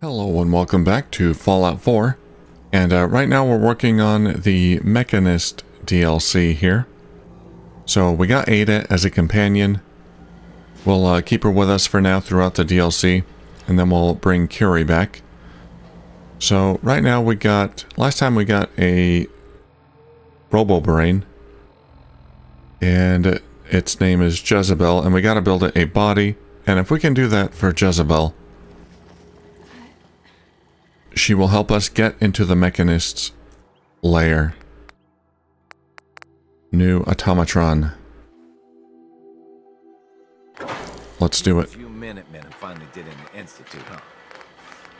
Hello and welcome back to Fallout 4, and right now we're working on the Mechanist DLC here. So we got Ada as a companion. We'll keep her with us for now throughout the DLC, and then we'll bring Curie back. So right now we got, last time we got a Robo-Brain, and its name is Jezebel, and we gotta build it a body, and if we can do that for Jezebel, she will help us get into the Mechanist's lair. New automatron. Let's do it. A few Minutemen finally did in the Institute, huh?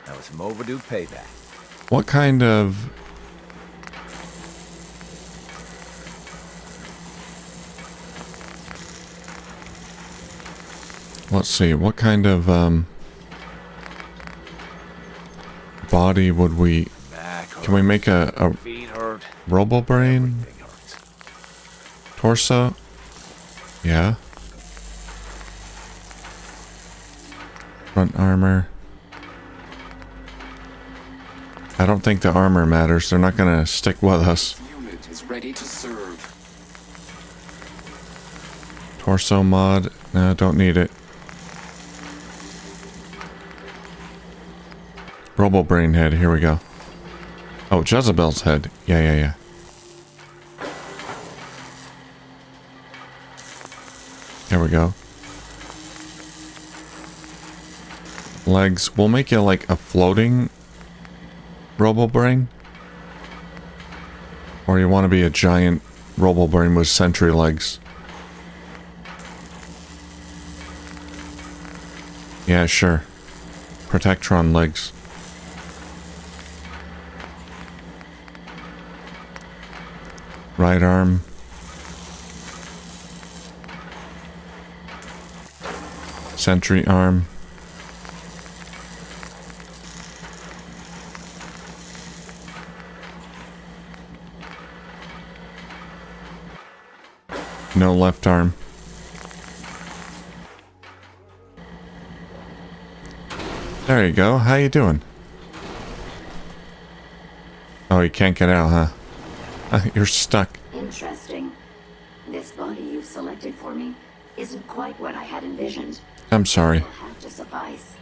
That was some overdue payback. What kind of... Let's see, what kind of, body would we... Can we make a Robo-Brain? Torso? Yeah. Front armor. I don't think the armor matters. They're not gonna stick with us. Unit is ready to serve. Torso mod. No, don't need it. Robo-Brain head, here we go. Oh, Jezebel's head. Yeah. There we go. Legs. We'll make you like a floating Robo-Brain. Or you want to be a giant Robo-Brain with sentry legs. Yeah, sure. Protectron legs. Right arm. Sentry arm. No left arm. There you go. How you doing? Oh, you can't get out, huh? You're stuck. Interesting. This body you've selected for me isn't quite what I had envisioned. I'm sorry. It'll have to suffice.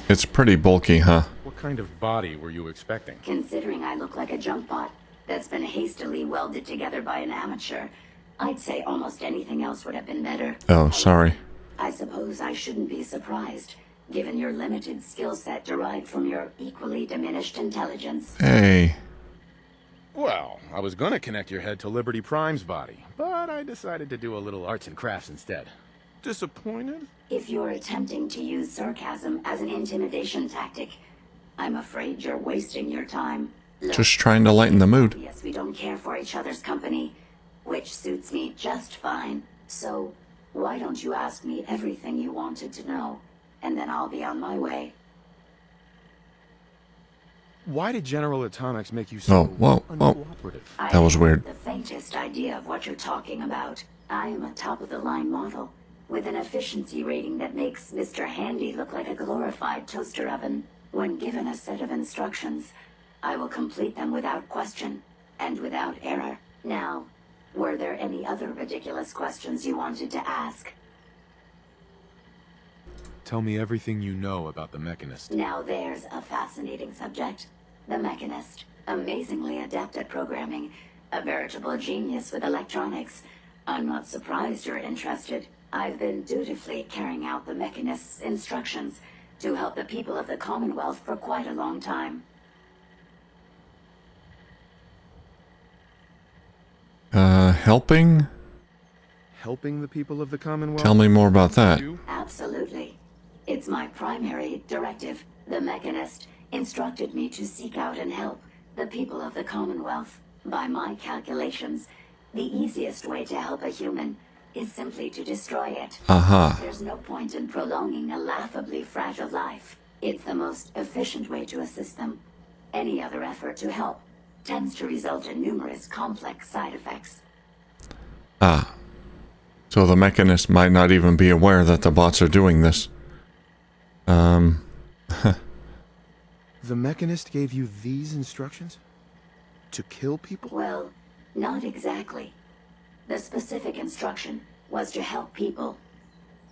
It's pretty bulky, huh? What kind of body were you expecting? Considering I look like a junk bot that's been hastily welded together by an amateur, I'd say almost anything else would have been better. Oh, sorry. I suppose I shouldn't be surprised, given your limited skill set derived from your equally diminished intelligence. Hey. Well, I was gonna connect your head to Liberty Prime's body, but I decided to do a little arts and crafts instead. Disappointed? If you're attempting to use sarcasm as an intimidation tactic, I'm afraid you're wasting your time. Look, Just trying to lighten the mood. yes, we don't care for each other's company, which suits me just fine. So, why don't you ask me everything you wanted to know, and then I'll be on my way. Why did General Atomics make you so whoa. uncooperative? That was weird. I haven't the faintest idea of what you're talking about. I am a top-of-the-line model, with an efficiency rating that makes Mr. Handy look like a glorified toaster oven. When given a set of instructions, I will complete them without question, and without error. Now, were there any other ridiculous questions you wanted to ask? Tell me everything you know about the Mechanist. Now there's a fascinating subject. The Mechanist, amazingly adept at programming, a veritable genius with electronics. I'm not surprised you're interested. I've been dutifully carrying out the Mechanist's instructions to help the people of the Commonwealth for quite a long time. Helping? Helping the people of the Commonwealth? Tell me more about that. Absolutely. It's my primary directive. The Mechanist instructed me to seek out and help the people of the Commonwealth. By my calculations, the easiest way to help a human is simply to destroy it. There's no point in prolonging a laughably fragile life. It's the most efficient way to assist them. Any other effort to help tends to result in numerous complex side effects. So the Mechanist might not even be aware that the bots are doing this. The Mechanist gave you these instructions? To kill people? Well, not exactly. The specific instruction was to help people.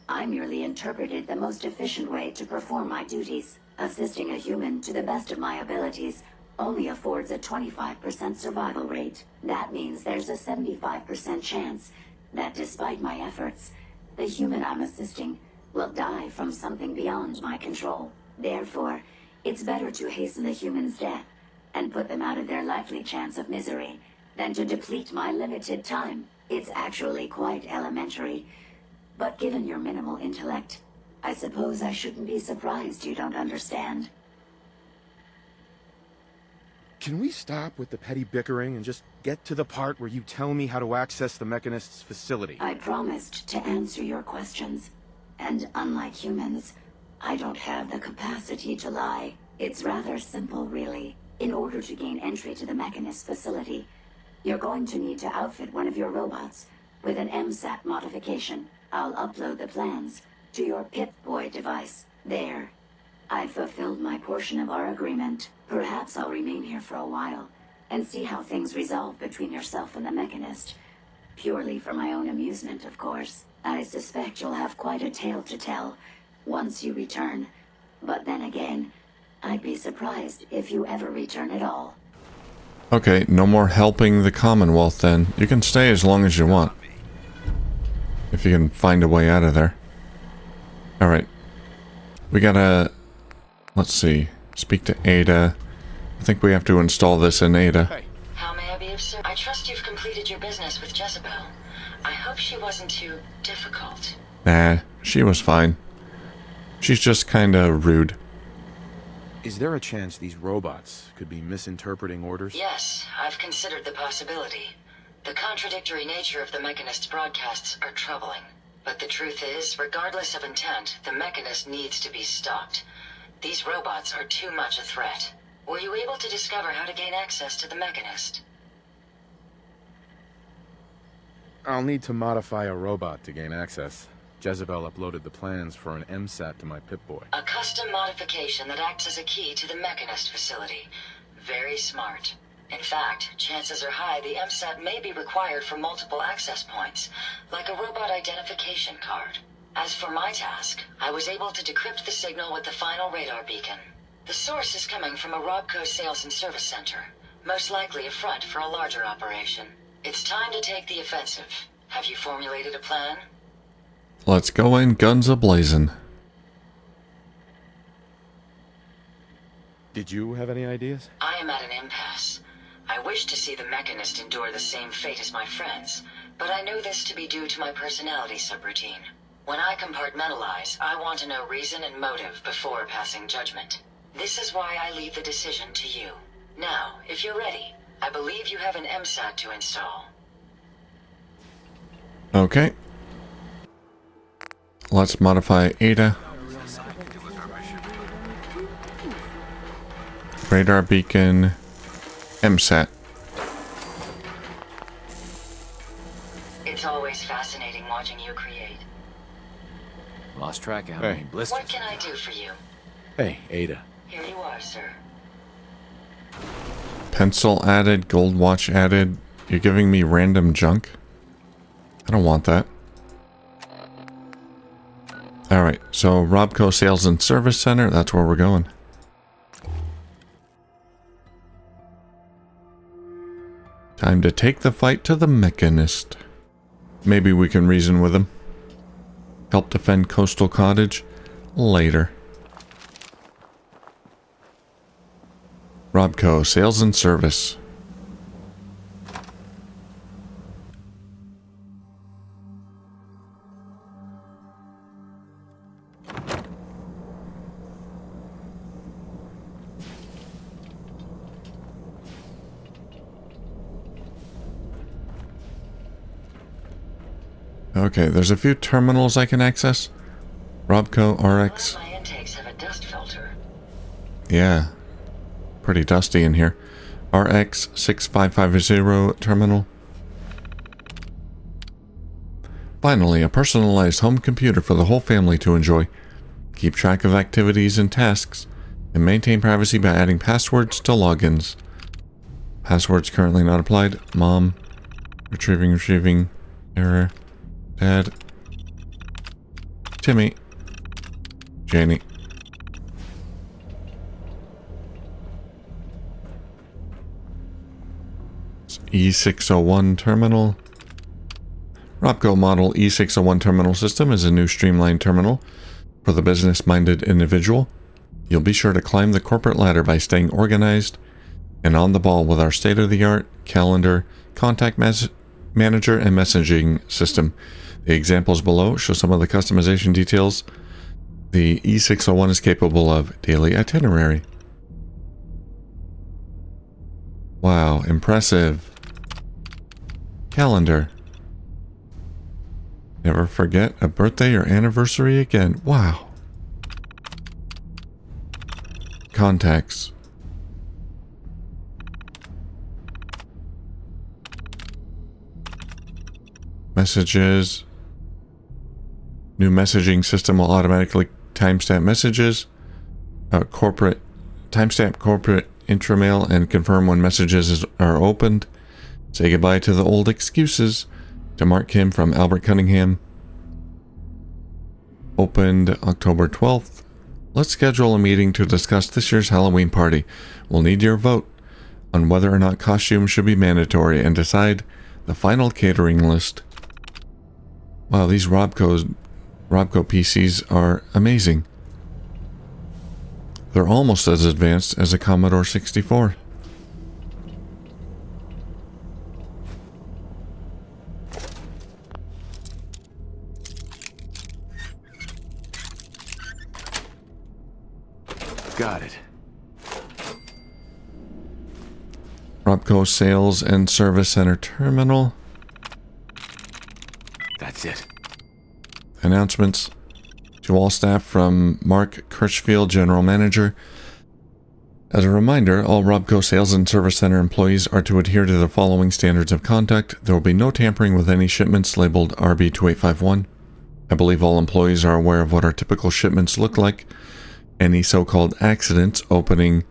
I merely interpreted the most efficient way to perform my duties. Assisting a human to the best of my abilities only affords a 25% survival rate. That means there's a 75% chance that despite my efforts, the human I'm assisting will die from something beyond my control. Therefore, it's better to hasten the human's death and put them out of their likely chance of misery than to deplete my limited time. It's actually quite elementary, but given your minimal intellect, I suppose I shouldn't be surprised you don't understand. Can we stop with the petty bickering and just get to the part where you tell me how to access the Mechanist's facility? I promised to answer your questions, and unlike humans, I don't have the capacity to lie. It's rather simple, really. In order to gain entry to the Mechanist facility, you're going to need to outfit one of your robots with an MSAT modification. I'll upload the plans to your Pip-Boy device. There. I've fulfilled my portion of our agreement. Perhaps I'll remain here for a while and see how things resolve between yourself and the Mechanist. Purely for my own amusement, of course. I suspect you'll have quite a tale to tell once you return. But then again, I'd be surprised if you ever return at all. Okay, no more helping the Commonwealth then. You can stay as long as you want. If you can find a way out of there. Alright. We gotta... Let's see. Speak to Ada. I think we have to install this in Ada. Hey. How may I be of service? I trust you've completed your business with Jezebel. I hope she wasn't too difficult. Nah, she was fine. She's just kinda rude. Is there a chance these robots could be misinterpreting orders? Yes, I've considered the possibility. The contradictory nature of the Mechanist's broadcasts are troubling. But the truth is, regardless of intent, the Mechanist needs to be stopped. These robots are too much a threat. Were you able to discover how to gain access to the Mechanist? I'll need to modify a robot to gain access. Jezebel uploaded the plans for an MSAT to my Pip-Boy. A custom modification that acts as a key to the Mechanist facility. Very smart. In fact, chances are high the MSAT may be required for multiple access points, like a robot identification card. As for my task, I was able to decrypt the signal with the final radar beacon. The source is coming from a Robco sales and service center, most likely a front for a larger operation. It's time to take the offensive. Have you formulated a plan? Let's go in guns a-blazing. Did you have any ideas? I am at an impasse. I wish to see the Mechanist endure the same fate as my friends, but I know this to be due to my personality subroutine. When I compartmentalize, I want to know reason and motive before passing judgment. This is why I leave the decision to you. Now, if you're ready, I believe you have an MSAT to install. Okay. Let's modify Ada. Radar beacon. MSAT. It's always fascinating watching you create. Lost track of how Hey. many blisters. What can I do for you? Hey, Ada. Here you are, sir. Pencil added, gold watch added. You're giving me random junk? I don't want that. Alright, so Robco Sales and Service Center, that's where we're going. Time to take the fight to the Mechanist. Maybe we can reason with him. Help defend Coastal Cottage later. Robco Sales and Service. Okay, there's a few terminals I can access. Robco RX. My intakes have a dust filter. Yeah. Pretty dusty in here. RX 6550 terminal. Finally, a personalized home computer for the whole family to enjoy. Keep track of activities and tasks, And maintain privacy by adding passwords to logins. Passwords currently not applied. Mom. Retrieving. Error. Dad. Timmy. Janie. E601 terminal. Robco model E601 terminal system is a new streamlined terminal for the business-minded individual. You'll be sure to climb the corporate ladder by staying organized and on the ball with our state-of-the-art calendar, contact manager, and messaging system. The examples below show some of the customization details the E601 is capable of. Daily itinerary. Wow, impressive. Calendar. Never forget a birthday or anniversary again. Wow. Contacts. Messages. New messaging system will automatically timestamp messages. Timestamp corporate intramail and confirm when messages are opened. Say goodbye to the old excuses. To Mark Kim from Albert Cunningham. Opened October 12th. Let's schedule a meeting to discuss this year's Halloween party. We'll need your vote on whether or not costumes should be mandatory and decide the final catering list. Wow, these Robco PCs are amazing. They're almost as advanced as a Commodore 64. Got it. Robco Sales and Service Center Terminal. That's it. Announcements to all staff from Mark Kirchfield, General Manager. As a reminder, all Robco Sales and Service Center employees are to adhere to the following standards of conduct. There will be no tampering with any shipments labeled RB2851. I believe all employees are aware of what our typical shipments look like. Any so-called accidents opening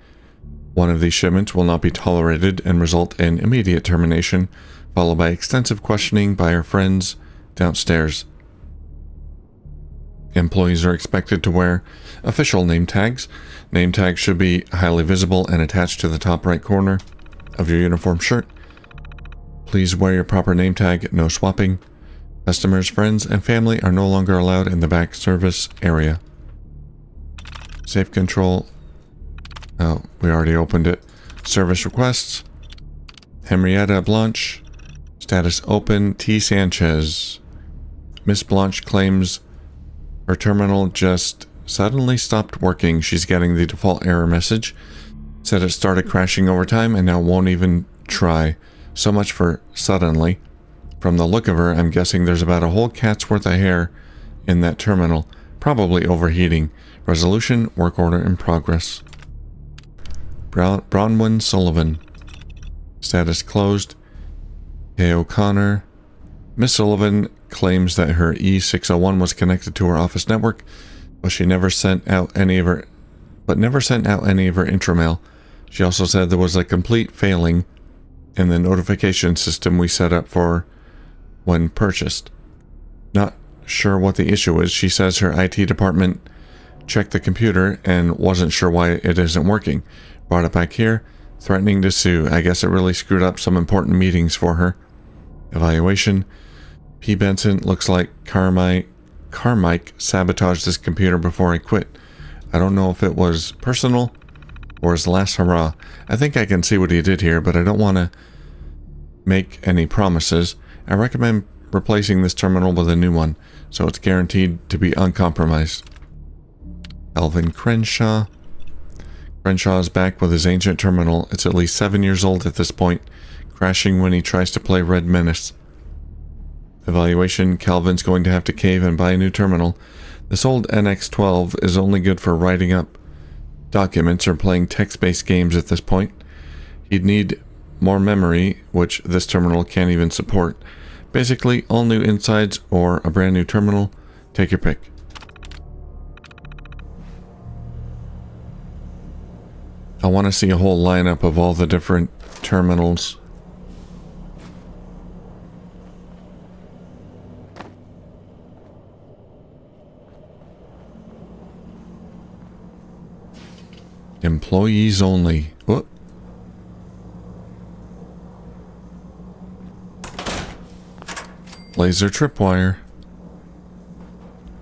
one of these shipments will not be tolerated and result in immediate termination, followed by extensive questioning by our friends downstairs. Employees are expected to wear official name tags. Name tags should be highly visible and attached to the top right corner of your uniform shirt. Please wear your proper name tag, no swapping. Customers, friends, and family are no longer allowed in the back service area. Safe control. Oh, we already opened it. Service requests. Henrietta Blanche. Status open. T. Sanchez. Miss Blanche claims her terminal just suddenly stopped working. She's getting the default error message. Said it started crashing over time and now won't even try. So much for suddenly. From the look of her, I'm guessing there's about a whole cat's worth of hair in that terminal. Probably overheating. Resolution, work order in progress. Bronwyn Sullivan. Status closed. Kay O'Connor. Miss Sullivan claims that her E601 was connected to her office network, but she never sent out any of her intramail. She also said there was a complete failing in the notification system we set up for when purchased. Not sure what the issue is. She says her IT department checked the computer and wasn't sure why it isn't working. Brought it back here, threatening to sue. I guess it really screwed up some important meetings for her. Evaluation. P. Benson, looks like Carmike sabotaged this computer before I quit. I don't know if it was personal or his last hurrah. I think I can see what he did here, but I don't want to make any promises. I recommend replacing this terminal with a new one, so it's guaranteed to be uncompromised. Alvin Crenshaw. Crenshaw is back with his ancient terminal. It's at least 7 years old at this point, crashing when he tries to play Red Menace. Evaluation. Calvin's going to have to cave and buy a new terminal. This old NX12 is only good for writing up documents or playing text-based games at this point. He'd need more memory, which this terminal can't even support. Basically, all new insides or a brand new terminal. Take your pick. I want to see a whole lineup of all the different terminals. Employees only. Whoop. Laser tripwire.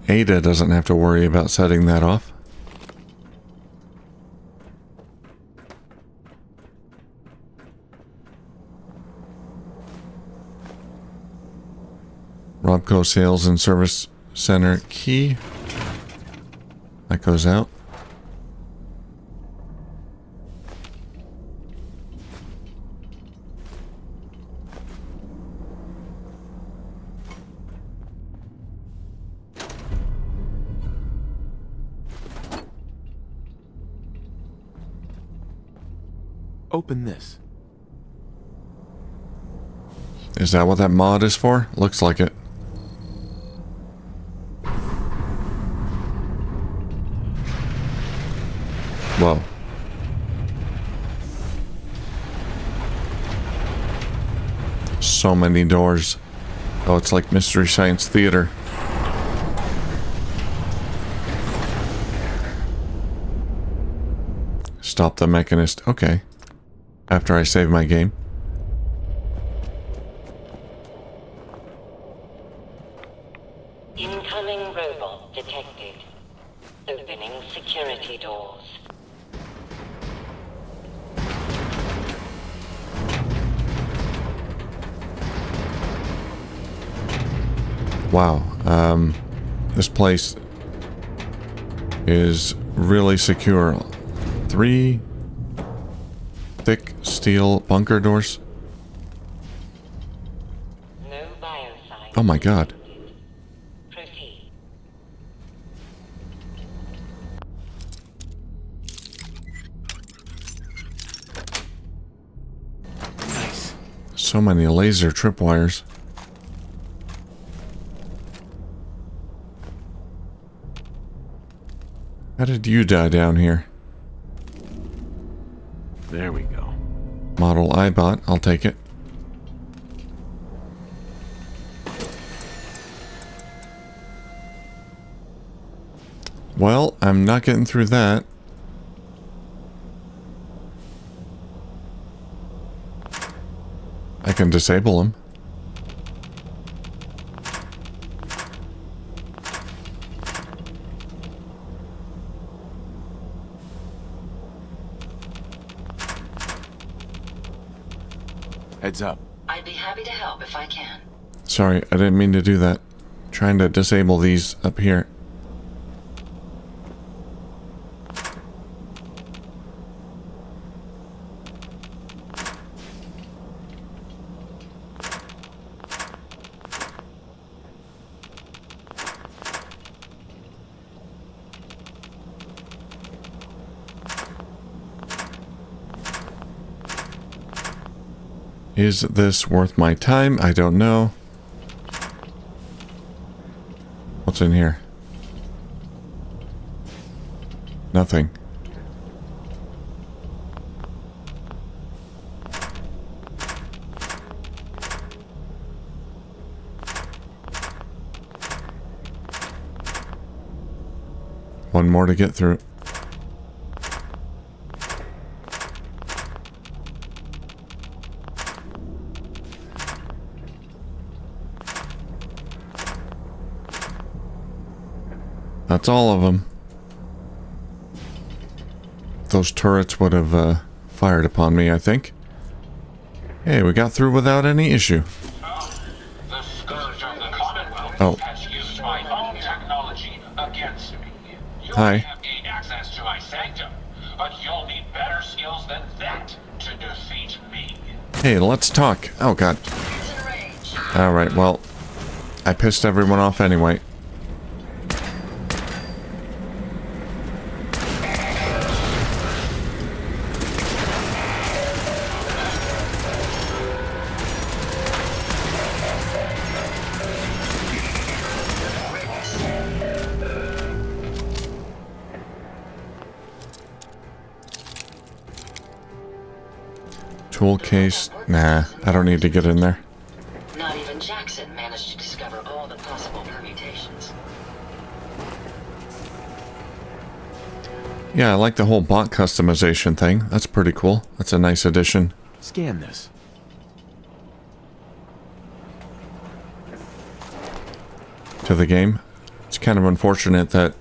Ada doesn't have to worry about setting that off. Robco Sales and Service Center key. That goes out. Open this. Is that what that mod is for? Looks like it. Whoa. So many doors. Oh, it's like Mystery Science Theater. Stop the Mechanist. Okay. After I save my game. Incoming robot detected. Opening security doors. Wow. This place is really secure. 3 thick steel bunker doors. No bioscience. Oh my god. Proceed. Nice. So many laser tripwires. How did you die down here? There we go. Model iBot, I'll take it. Well, I'm not getting through that. I can disable them. Heads up. I'd be happy to help if I can. Sorry, I didn't mean to do that. Trying to disable these up here. Is this worth my time? I don't know. What's in here? Nothing. One more to get through. That's all of them. Those turrets would have fired upon me, I think. Hey, we got through without any issue. The scourge of the Commonwealth Oh. has used my own technology against me. You Hi. may have gained access to my sanctum, but you'll need better skills than that to defeat me. Hey, let's talk. Oh, God. Alright, well, I pissed everyone off anyway. Tool case. Nah, I don't need to get in there. Not even Jackson managed to discover all the possible permutations. Yeah, I like the whole bot customization thing. That's pretty cool. That's a nice addition. Scan this. To the game. It's kind of unfortunate that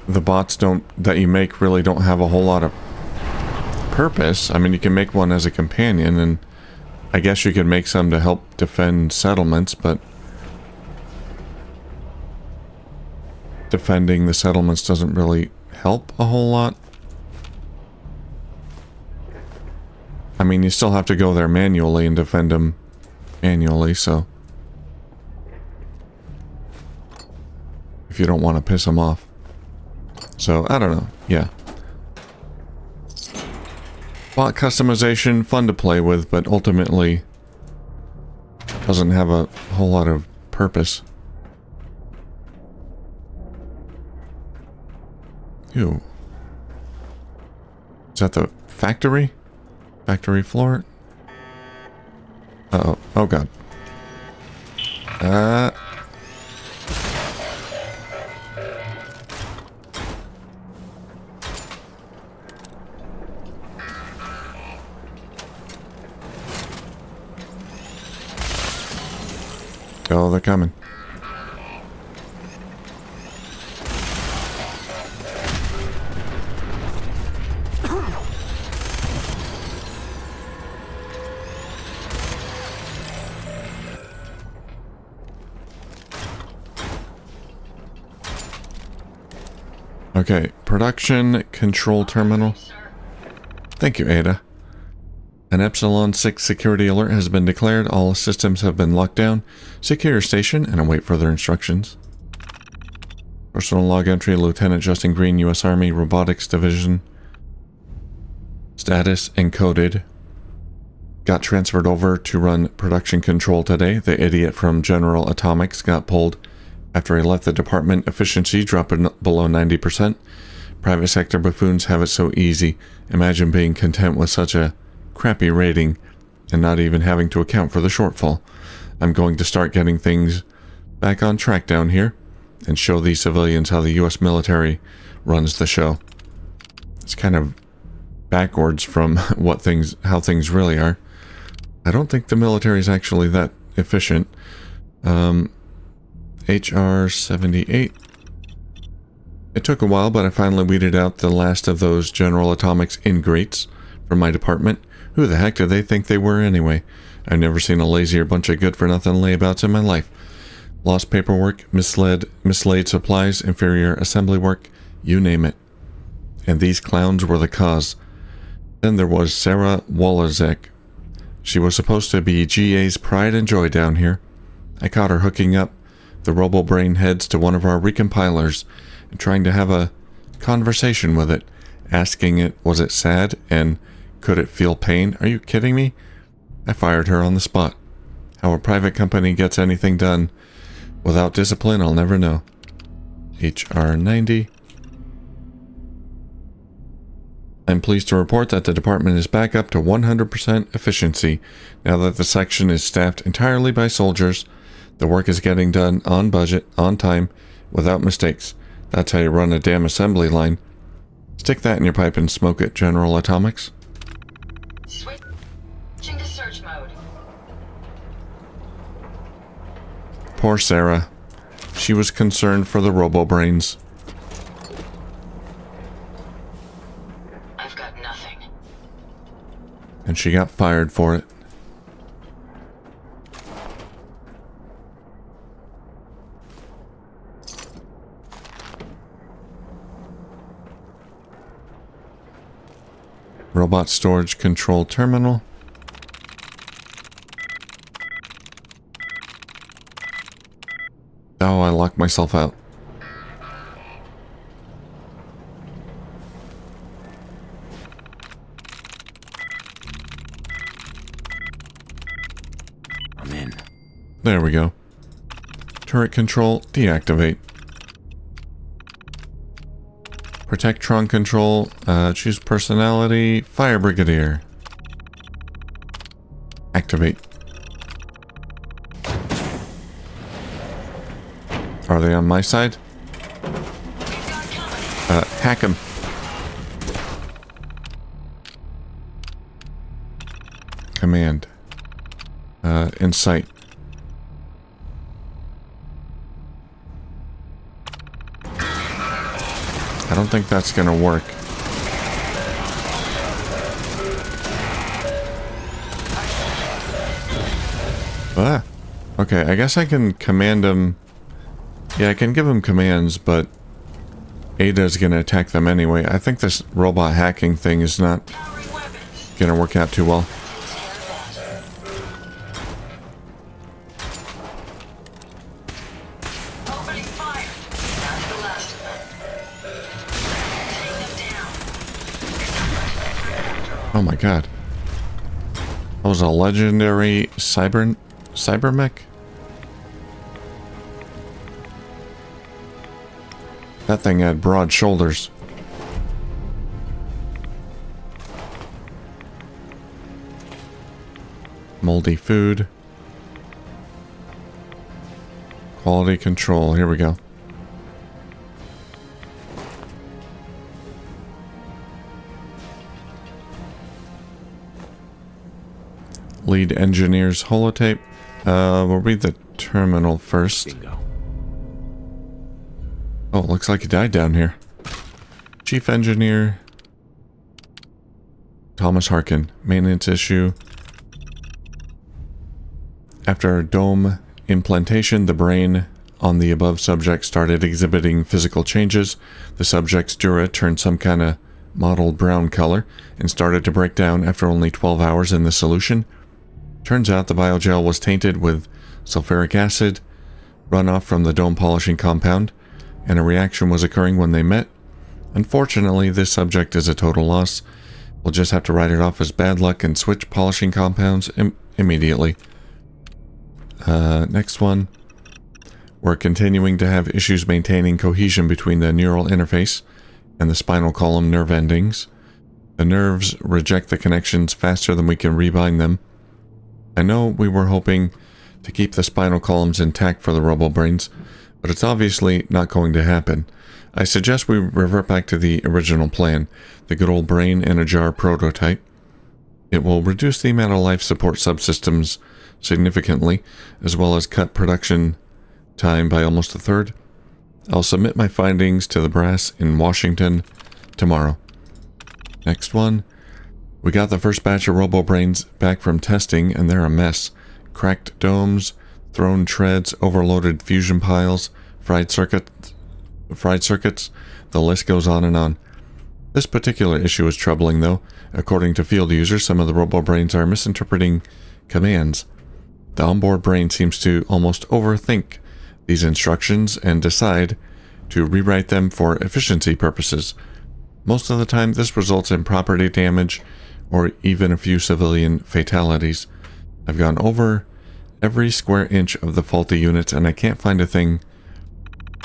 the bots that you make really don't have a whole lot of purpose. I mean, you can make one as a companion, and I guess you could make some to help defend settlements, but defending the settlements doesn't really help a whole lot. I mean, you still have to go there manually and defend them manually, so if you don't want to piss them off. So, I don't know. Yeah. Bot customization, fun to play with, but ultimately doesn't have a whole lot of purpose. Ew. Is that the factory? Factory floor? Uh-oh. Oh, God. Oh, they're coming. Okay, production control terminal. Thank you, Ada. An Epsilon 6 security alert has been declared. All systems have been locked down. Secure your station and await further instructions. Personal log entry, Lieutenant Justin Green, U.S. Army, Robotics Division. Status encoded. Got transferred over to run production control today. The idiot from General Atomics got pulled after he left the department. Efficiency dropping below 90%. Private sector buffoons have it so easy. Imagine being content with such a crappy rating and not even having to account for the shortfall. I'm going to start getting things back on track down here and show these civilians how the U.S. military runs the show. It's kind of backwards from how things really are. I don't think the military is actually that efficient. HR 78. It took a while, but I finally weeded out the last of those General Atomics ingrates from my department. Who the heck do they think they were anyway? I've never seen a lazier bunch of good-for-nothing layabouts in my life. Lost paperwork, mislaid supplies, inferior assembly work, you name it. And these clowns were the cause. Then there was Sarah Wolozek. She was supposed to be GA's pride and joy down here. I caught her hooking up the robo-brain heads to one of our recompilers and trying to have a conversation with it, asking it, was it sad and could it feel pain? Are you kidding me? I fired her on the spot. How a private company gets anything done without discipline, I'll never know. HR 90. I'm pleased to report that the department is back up to 100% efficiency now that the section is staffed entirely by soldiers. The work is getting done on budget, on time, without mistakes. That's how you run a damn assembly line. Stick that in your pipe and smoke it, General Atomics. Switching to search mode. Poor Sarah. She was concerned for the robo-brains. I've got nothing. And she got fired for it. Robot storage control terminal. Oh, I locked myself out. I'm in. There we go. Turret control, deactivate. Protectron control, choose personality, Fire Brigadier. Activate. Are they on my side? Hack them. Command. Insight. I don't think that's gonna work. Ah. Okay, I guess I can command them. Yeah, I can give them commands, but Ada's gonna attack them anyway. I think this robot hacking thing is not gonna work out too well. Opening fire. That's the last of them. Take them down. Oh my god. That was a legendary cybermech? That thing had broad shoulders. Moldy food. Quality control. Here we go. Lead engineer's holotape. We'll read the terminal first. Bingo. Oh, looks like he died down here. Chief engineer Thomas Harkin. Maintenance issue. After dome implantation, the brain on the above subject started exhibiting physical changes. The subject's dura turned some kind of mottled brown color and started to break down after only 12 hours in the solution. Turns out the biogel was tainted with sulfuric acid, runoff from the dome polishing compound, and a reaction was occurring when they met. Unfortunately, this subject is a total loss. We'll just have to write it off as bad luck and switch polishing compounds immediately. Next one. We're continuing to have issues maintaining cohesion between the neural interface and the spinal column nerve endings. The nerves reject the connections faster than we can rebind them. I know we were hoping to keep the spinal columns intact for the robo-brains, but it's obviously not going to happen. I suggest we revert back to the original plan, the good old brain in a jar prototype. It will reduce the amount of life support subsystems significantly, as well as cut production time by almost a third. I'll submit my findings to the brass in Washington tomorrow. Next one. We got the first batch of robo-brains back from testing, and they're a mess. Cracked domes, thrown treads, overloaded fusion piles, fried circuits, the list goes on and on. This particular issue is troubling though. According to field users, some of the robo-brains are misinterpreting commands. The onboard brain seems to almost overthink these instructions and decide to rewrite them for efficiency purposes. Most of the time, this results in property damage or even a few civilian fatalities. I've gone over every square inch of the faulty units and I can't find a thing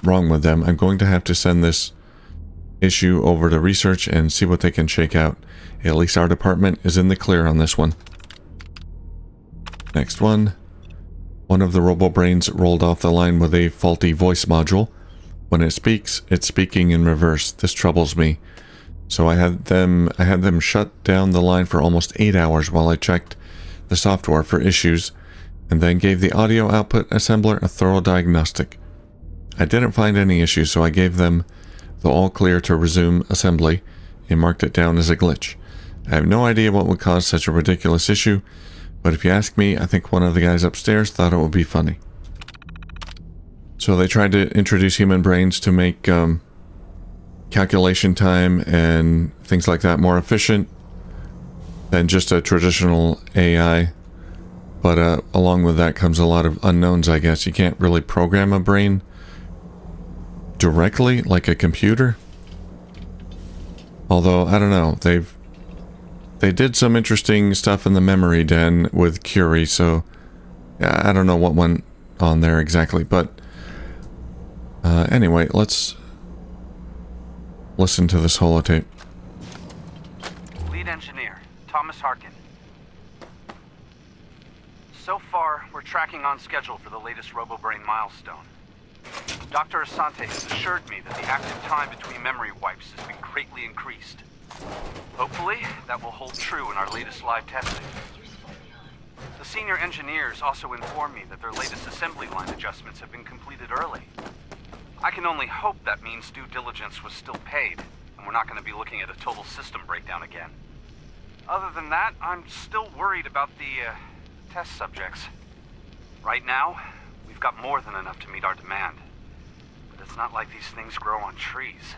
wrong with them. I'm going to have to send this issue over to research and see what they can shake out. At least our department is in the clear on this one. Next one. One of the robo-brains rolled off the line with a faulty voice module. When it speaks, it's speaking in reverse. This troubles me. So I had them shut down the line for almost 8 hours while I checked the software for issues, and then gave the audio output assembler a thorough diagnostic. I didn't find any issues, so I gave them the all clear to resume assembly and marked it down as a glitch. I have no idea what would cause such a ridiculous issue, but if you ask me, I think one of the guys upstairs thought it would be funny. So they tried to introduce human brains to make calculation time and things like that more efficient than just a traditional AI. But along with that comes a lot of unknowns, I guess. You can't really program a brain directly like a computer. Although, I don't know, they did some interesting stuff in the memory den with Curie, so yeah, I don't know what went on there exactly, but anyway, let's listen to this holotape. Lead engineer, Thomas Harkin. So far, we're tracking on schedule for the latest RoboBrain milestone. Dr. Asante has assured me that the active time between memory wipes has been greatly increased. Hopefully, that will hold true in our latest live testing. The senior engineers also informed me that their latest assembly line adjustments have been completed early. I can only hope that means due diligence was still paid, and we're not going to be looking at a total system breakdown again. Other than that, I'm still worried about the test subjects. Right now, we've got more than enough to meet our demand. But it's not like these things grow on trees.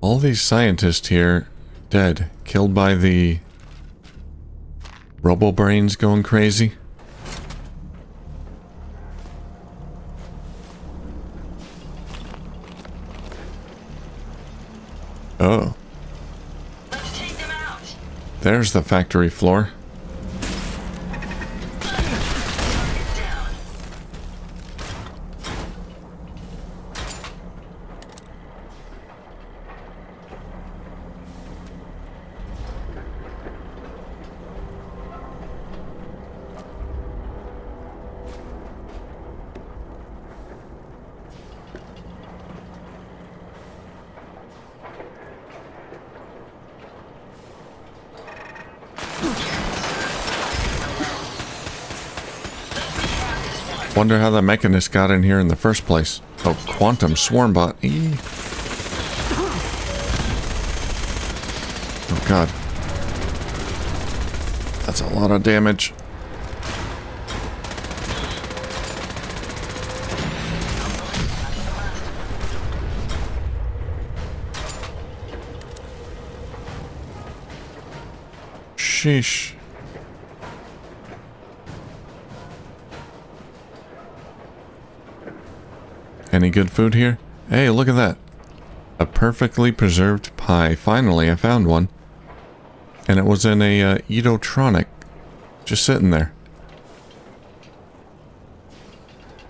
All these scientists here dead, killed by the RoboBrains going crazy. Oh. Let's take them out. There's the factory floor. Down. Wonder how the Mechanist got in here in the first place. Oh, Quantum Swarmbot. Oh god. That's a lot of damage. Sheesh. Any good food here? Hey, look at that. A perfectly preserved pie. Finally, I found one. And it was in a Edotronic. Just sitting there.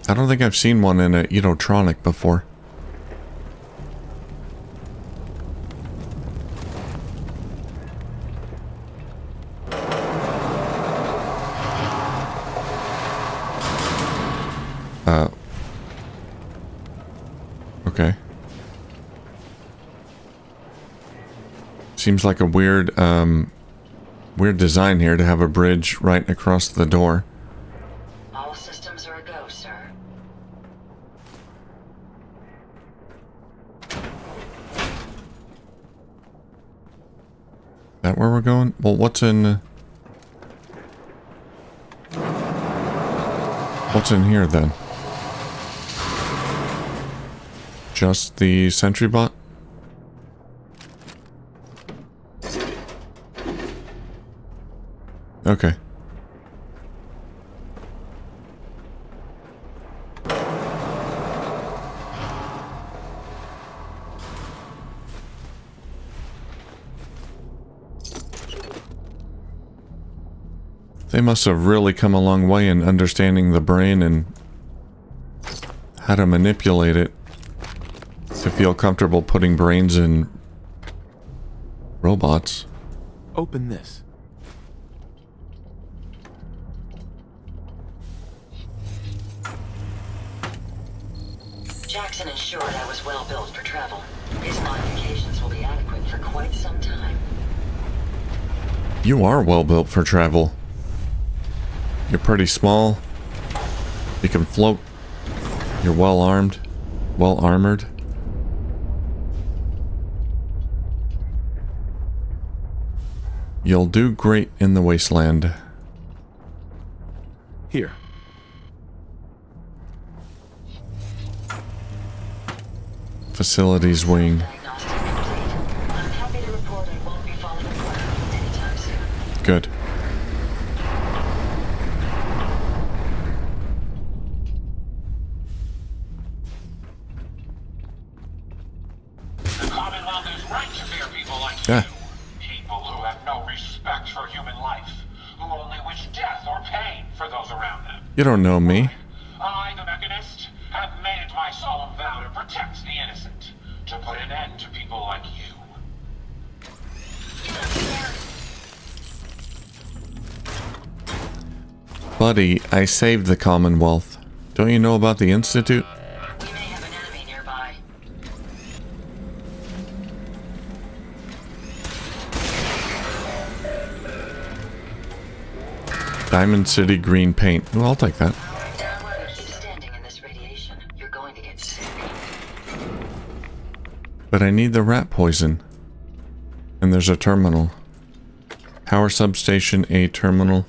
I don't think I've seen one in a Edotronic before. Okay. Seems like a weird design here to have a bridge right across the door. All systems are a go, sir. That where we're going? Well, what's in here then? Just the sentry bot? Okay. They must have really come a long way in understanding the brain and how to manipulate it to feel comfortable putting brains in robots. Open this. Jackson ensured I was well built for travel. His modifications will be adequate for quite some time. You are well built for travel. You're pretty small. You can float. You're well armed. Well armored. You'll do great in the wasteland. Here. Facilities wing. Diagnostic complete. I'm happy to report I won't be falling apart anytime soon. Good. The Commonwealth is right to fear people like Yeah. you. People who have no respect for human life, who only wish death or pain for those around them. You don't know me. I, the Mechanist, have made it my solemn vow to protect the innocent, to put an end to people like you. Buddy, I saved the Commonwealth. Don't you know about the Institute? We may have an enemy nearby. Diamond City green paint. Oh, I'll take that. Keep standing in this radiation. You're going to get sick. But I need the rat poison. And there's a terminal. Power substation, a terminal.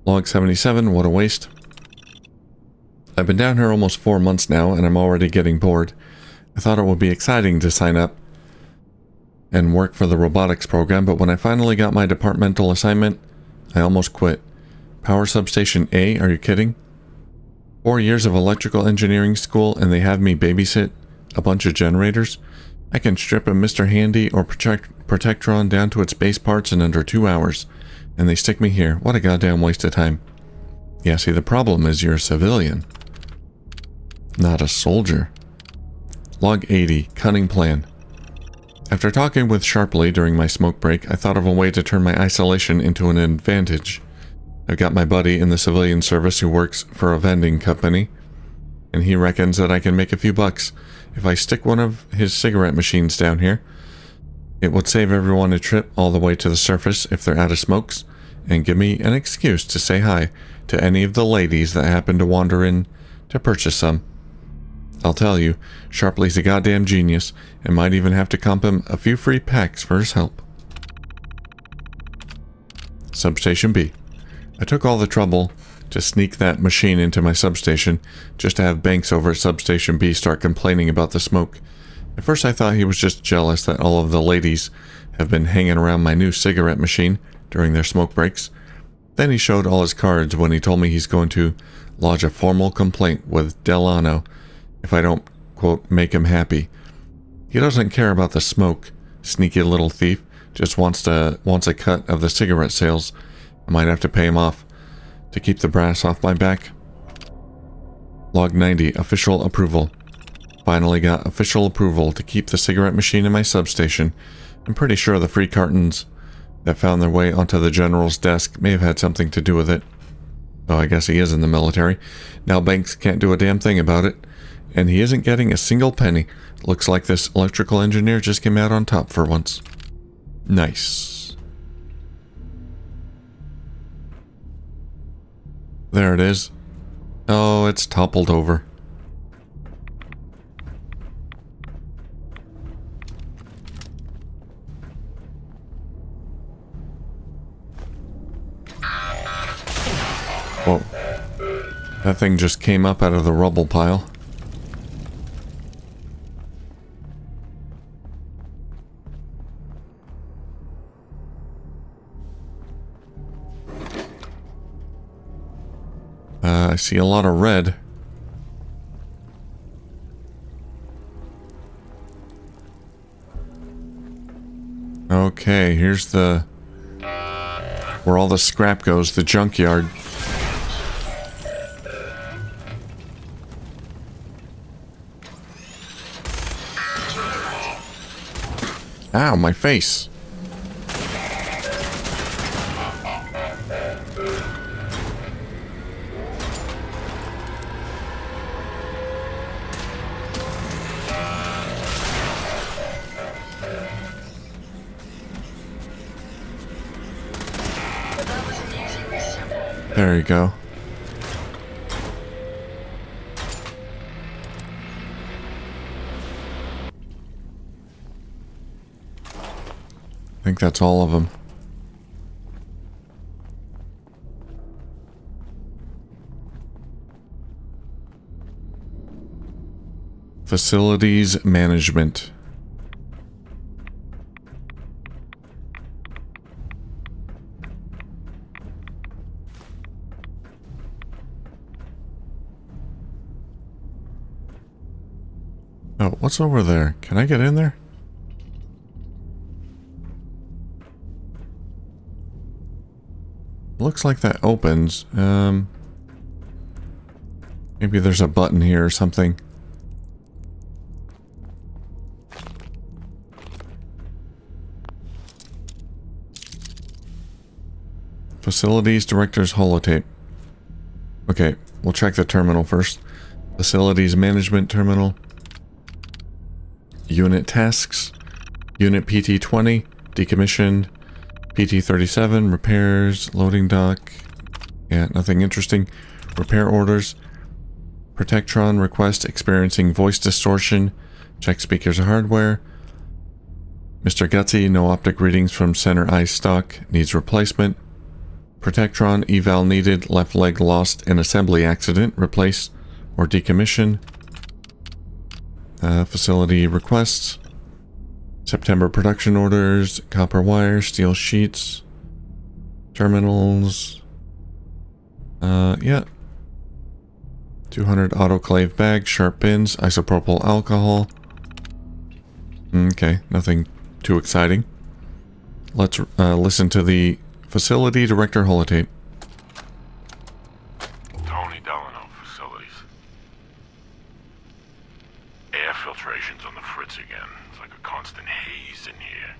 Log 77, what a waste. I've been down here almost 4 months now, and I'm already getting bored. I thought it would be exciting to sign up and work for the robotics program, but when I finally got my departmental assignment, I almost quit. Power substation A, are you kidding? 4 years of electrical engineering school, and they have me babysit a bunch of generators? I can strip a Mr. Handy or Protectron down to its base parts in under 2 hours. And they stick me here. What a goddamn waste of time. Yeah, see, the problem is you're a civilian. Not a soldier. Log 80, cunning plan. After talking with Sharpley during my smoke break, I thought of a way to turn my isolation into an advantage. I've got my buddy in the civilian service who works for a vending company, and he reckons that I can make a few bucks if I stick one of his cigarette machines down here. It would save everyone a trip all the way to the surface if they're out of smokes, and give me an excuse to say hi to any of the ladies that happen to wander in to purchase some. I'll tell you, Sharpley's a goddamn genius, and might even have to comp him a few free packs for his help. Substation B. I took all the trouble to sneak that machine into my substation, just to have Banks over at Substation B start complaining about the smoke. At first I thought he was just jealous that all of the ladies have been hanging around my new cigarette machine during their smoke breaks. Then he showed all his cards when he told me he's going to lodge a formal complaint with Delano if I don't, quote, make him happy. He doesn't care about the smoke, sneaky little thief, just wants a cut of the cigarette sales. I might have to pay him off to keep the brass off my back. Log 90, official approval. Finally got official approval to keep the cigarette machine in my substation. I'm pretty sure the free cartons that found their way onto the general's desk may have had something to do with it. Oh, I guess he is in the military. Now Banks can't do a damn thing about it, and he isn't getting a single penny. Looks like this electrical engineer just came out on top for once. Nice. There it is. Oh, it's toppled over. Whoa. That thing just came up out of the rubble pile. I see a lot of red. Okay, here's the... where all the scrap goes, the junkyard. Ow, my face. There you go. I think that's all of them. Facilities management. Oh, what's over there? Can I get in there? Looks like that opens. Maybe there's a button here or something. Facilities Director's holotape. Okay, we'll check the terminal first. Facilities Management Terminal. Unit Tasks. Unit PT-20. Decommissioned. PT-37. Repairs. Loading dock. Yeah, nothing interesting. Repair orders. Protectron request experiencing voice distortion. Check speakers and hardware. Mr. Gutsy, no optic readings from center eye stock. Needs replacement. Protectron eval needed. Left leg lost in assembly accident. Replace or decommission. Facility requests. September production orders. Copper wire. Steel sheets. Terminals. Yeah. 200 autoclave bags. Sharp bins. Isopropyl alcohol. Okay, nothing too exciting. Let's listen to the Facility Director holotape. Tony Delano, Facilities. Air filtration's on the fritz again. It's like a constant haze in here.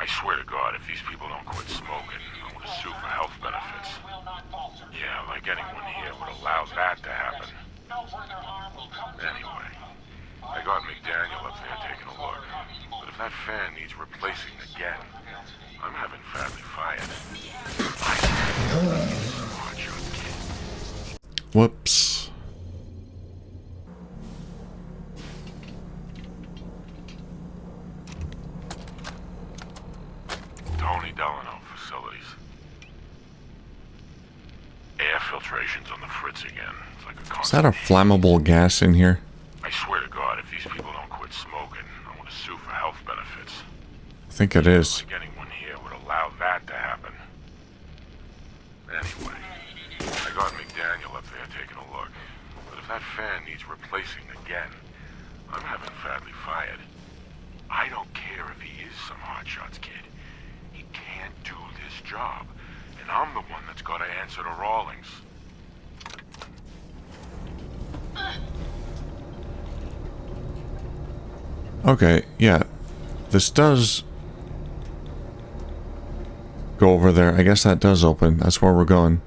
I swear to God, if these people don't quit smoking, I'm gonna sue for health benefits. Yeah, like anyone here would allow that to happen. Anyway, I got McDaniel up there taking a look. But if that fan needs replacing again, I'm having Fadley fired. Whoops. Tony Delano, Facilities. Air filtration's on the fritz again. It's like a Is constant that a flammable gas in here? I swear to God, if these people don't quit smoking, I'm gonna sue for health benefits. I think it is. Like anyone here would allow that to happen. Anyway, I got McDaniel up there taking a look. But if that fan needs replacing again, I'm having Fadley fired. I don't care if he is some hotshots kid. He can't do this job. And I'm the one that's gotta answer to Rawlings. Okay, yeah. This does go over there. I guess that does open. That's where we're going.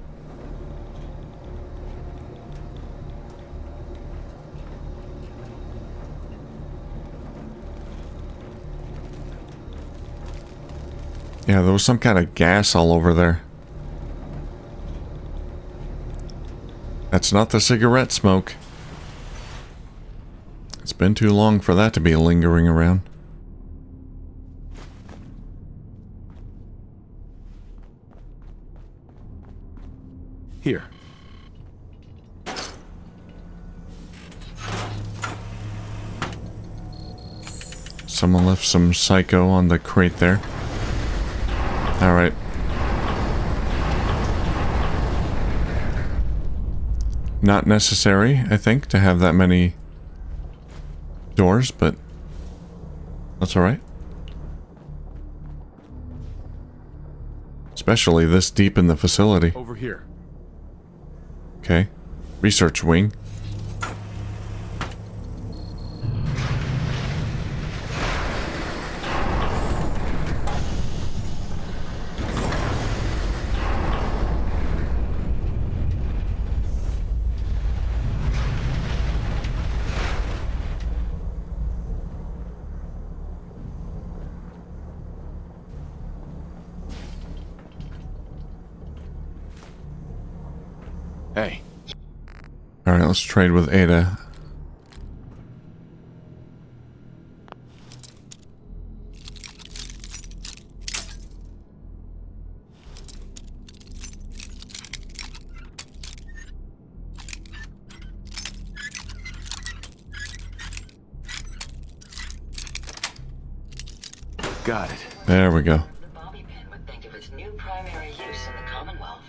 Yeah, there was some kind of gas all over there. That's not the cigarette smoke. It's been too long for that to be lingering around. Here. Someone left some psycho on the crate there. Alright. Not necessary, I think, to have that many doors, but that's alright. Especially this deep in the facility. Over here. Okay. Research wing. Hey. Alright, let's trade with Ada. Got it. There we go. The bobby pin would think of its new primary use in the Commonwealth.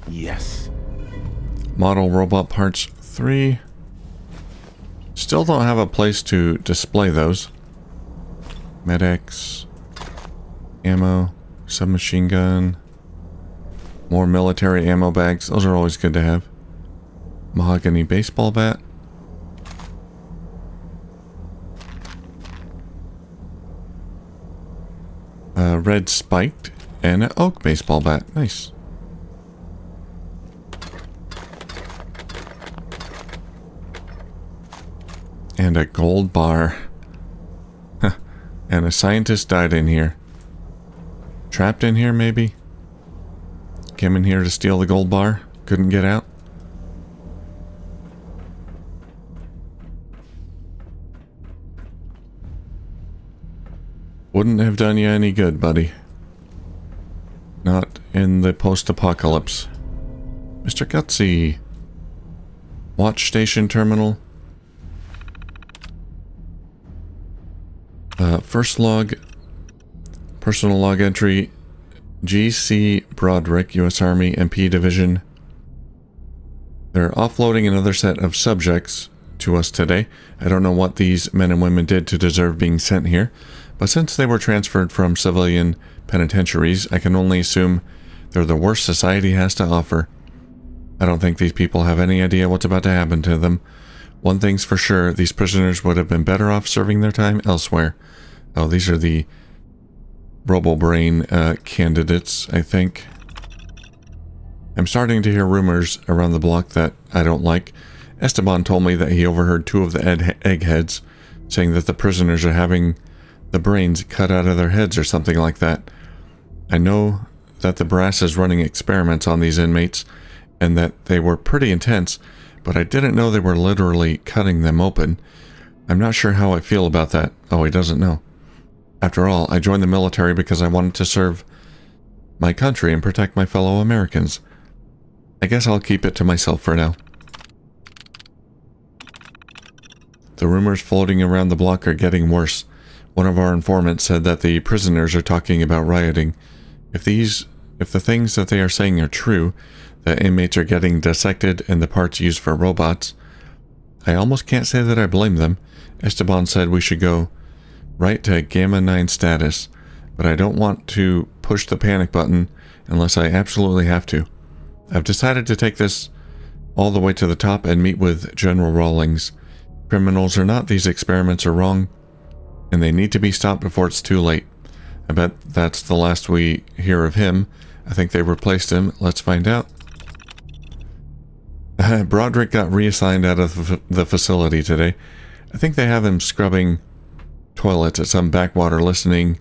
Yes. Model robot parts 3. Still don't have a place to display those. Medics. Ammo. Submachine gun. More military ammo bags. Those are always good to have. Mahogany baseball bat. Red spiked And an oak baseball bat. Nice. And a gold bar. And a scientist died in here. Trapped in here, maybe? Came in here to steal the gold bar. Couldn't get out. Wouldn't have done you any good, buddy. Not in the post-apocalypse. Mr. Gutsy. Watch station terminal. First log. Personal log entry. G.C. Broderick, U.S. Army, MP Division. They're offloading another set of subjects to us today. I don't know what these men and women did to deserve being sent here, but since they were transferred from civilian penitentiaries, I can only assume they're the worst society has to offer. I don't think these people have any idea what's about to happen to them. One thing's for sure, these prisoners would have been better off serving their time elsewhere. Oh, these are the RoboBrain candidates, I think. I'm starting to hear rumors around the block that I don't like. Esteban told me that he overheard two of the eggheads saying that the prisoners are having the brains cut out of their heads or something like that. I know that the brass is running experiments on these inmates and that they were pretty intense, but I didn't know they were literally cutting them open. I'm not sure how I feel about that. Oh, he doesn't know. After all, I joined the military because I wanted to serve my country and protect my fellow Americans. I guess I'll keep it to myself for now. The rumors floating around the block are getting worse. One of our informants said that the prisoners are talking about rioting. If the things that they are saying are true, that inmates are getting dissected and the parts used for robots, I almost can't say that I blame them. Esteban said we should go right to Gamma 9 status, but I don't want to push the panic button unless I absolutely have to. I've decided to take this all the way to the top and meet with General Rawlings. Criminals or not, these experiments are wrong, and they need to be stopped before it's too late. I bet that's the last we hear of him. I think they replaced him. Let's find out. Broderick got reassigned out of the facility today. I think they have him scrubbing toilets at some backwater listening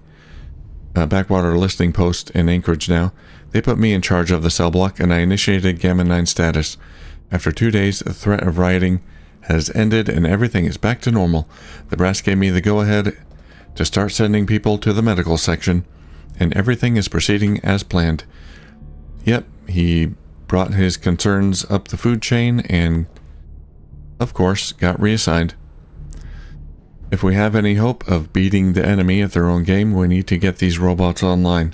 post in Anchorage now. They put me in charge of the cell block, and I initiated Gamma 9 status. After 2 days, the threat of rioting has ended, and everything is back to normal. The brass gave me the go-ahead to start sending people to the medical section, and everything is proceeding as planned. Yep, he brought his concerns up the food chain and, of course, got reassigned. If we have any hope of beating the enemy at their own game, we need to get these robots online.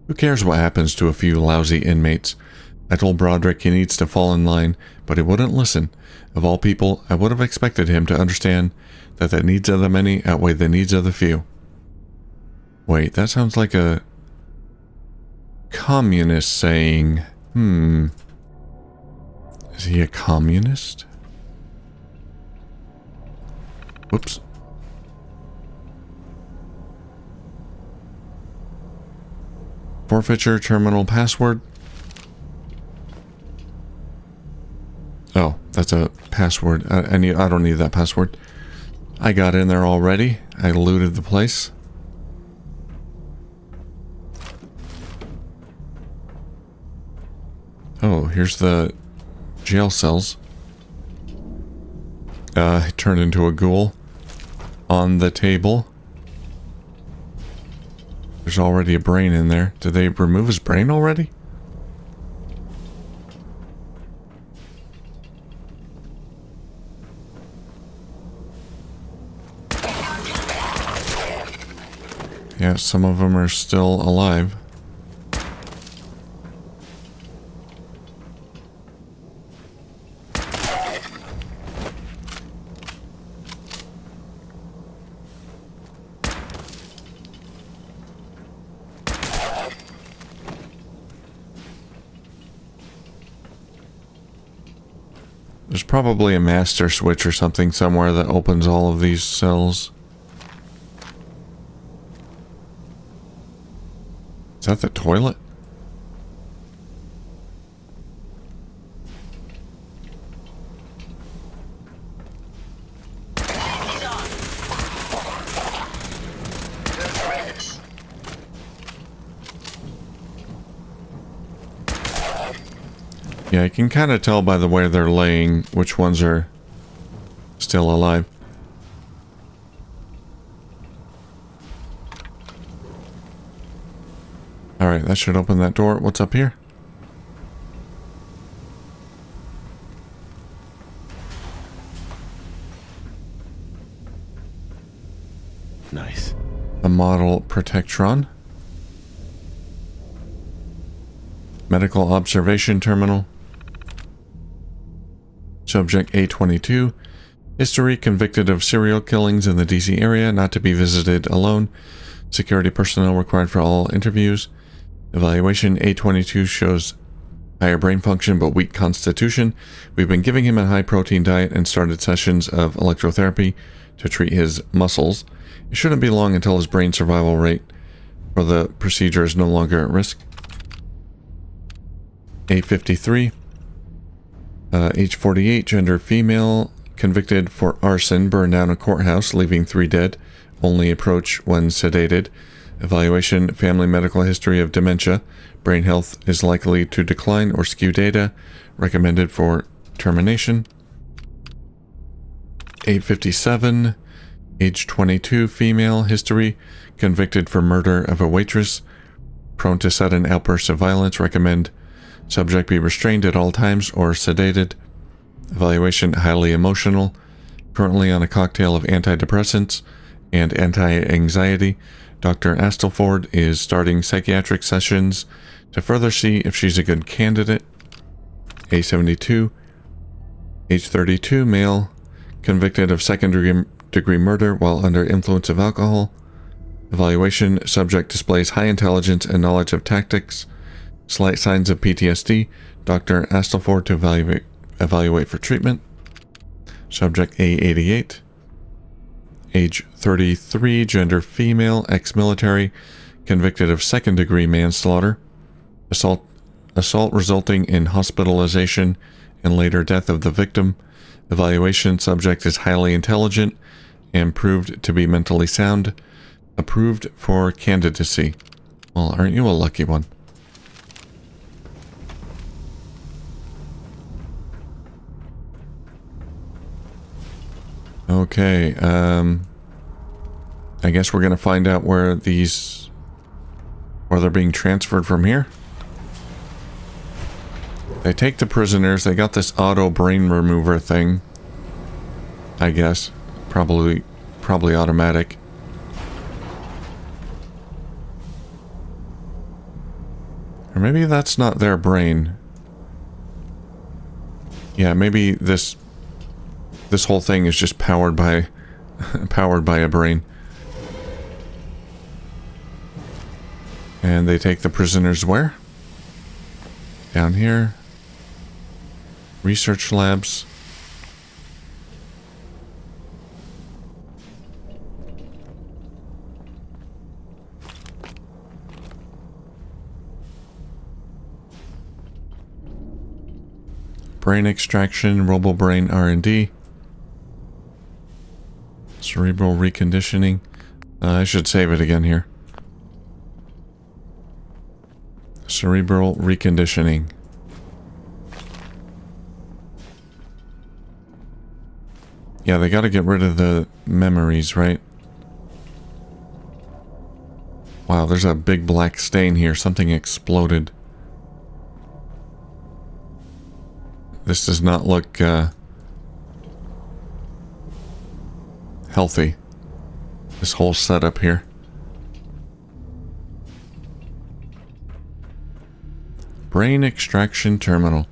Who cares what happens to a few lousy inmates? I told Broderick he needs to fall in line, but he wouldn't listen. Of all people, I would have expected him to understand that the needs of the many outweigh the needs of the few. Wait, that sounds like a communist saying. Is he a communist? Whoops. Forfeiture terminal password. Oh, that's a password. I don't need that password. I got in there already. I looted the place. Oh, here's the jail cells. Turned into a ghoul on the table. There's already a brain in there. Did they remove his brain already? Yeah, some of them are still alive. There's probably a master switch or something somewhere that opens all of these cells. Is that the toilet? He's on. Good riddance. Yeah, I can kind of tell by the way they're laying which ones are still alive. Alright, that should open that door. What's up here? Nice. A model Protectron. Medical observation terminal. Subject A22. History: convicted of serial killings in the DC area, not to be visited alone. Security personnel required for all interviews. Evaluation: A22 shows higher brain function but weak constitution. We've been giving him a high protein diet and started sessions of electrotherapy to treat his muscles. It shouldn't be long until his brain survival rate for the procedure is no longer at risk. A53. Age 48, gender female, convicted for arson, burned down a courthouse, leaving 3 dead. Only approach when sedated. Evaluation: family medical history of dementia. Brain health is likely to decline or skew data. Recommended for termination. 857. Age 22, female, history, convicted for murder of a waitress. Prone to sudden outbursts of violence. Recommend subject be restrained at all times or sedated. Evaluation: highly emotional. Currently on a cocktail of antidepressants and anti-anxiety. Dr. Astleford is starting psychiatric sessions to further see if she's a good candidate. A72. Age 32, male, convicted of second-degree murder while under influence of alcohol. Evaluation: subject displays high intelligence and knowledge of tactics. Slight signs of PTSD. Dr. Astleford to evaluate for treatment. Subject A88. Age 33, gender female, ex-military, convicted of second-degree manslaughter. Assault resulting in hospitalization and later death of the victim. Evaluation: subject is highly intelligent and proved to be mentally sound. Approved for candidacy. Well, aren't you a lucky one? Okay, I guess we're gonna find out where they're being transferred from here. They take the prisoners. They got this auto brain remover thing. I guess. Probably automatic. Or maybe that's not their brain. Yeah, maybe this whole thing is just powered by a brain. And they take the prisoners where? Down here. Research labs. Brain extraction, RoboBrain R&D. Cerebral reconditioning. I should save it again here. Cerebral reconditioning. Yeah, they gotta get rid of the memories, right? Wow, there's a big black stain here. Something exploded. This does not look healthy. This whole setup here. Brain extraction terminal.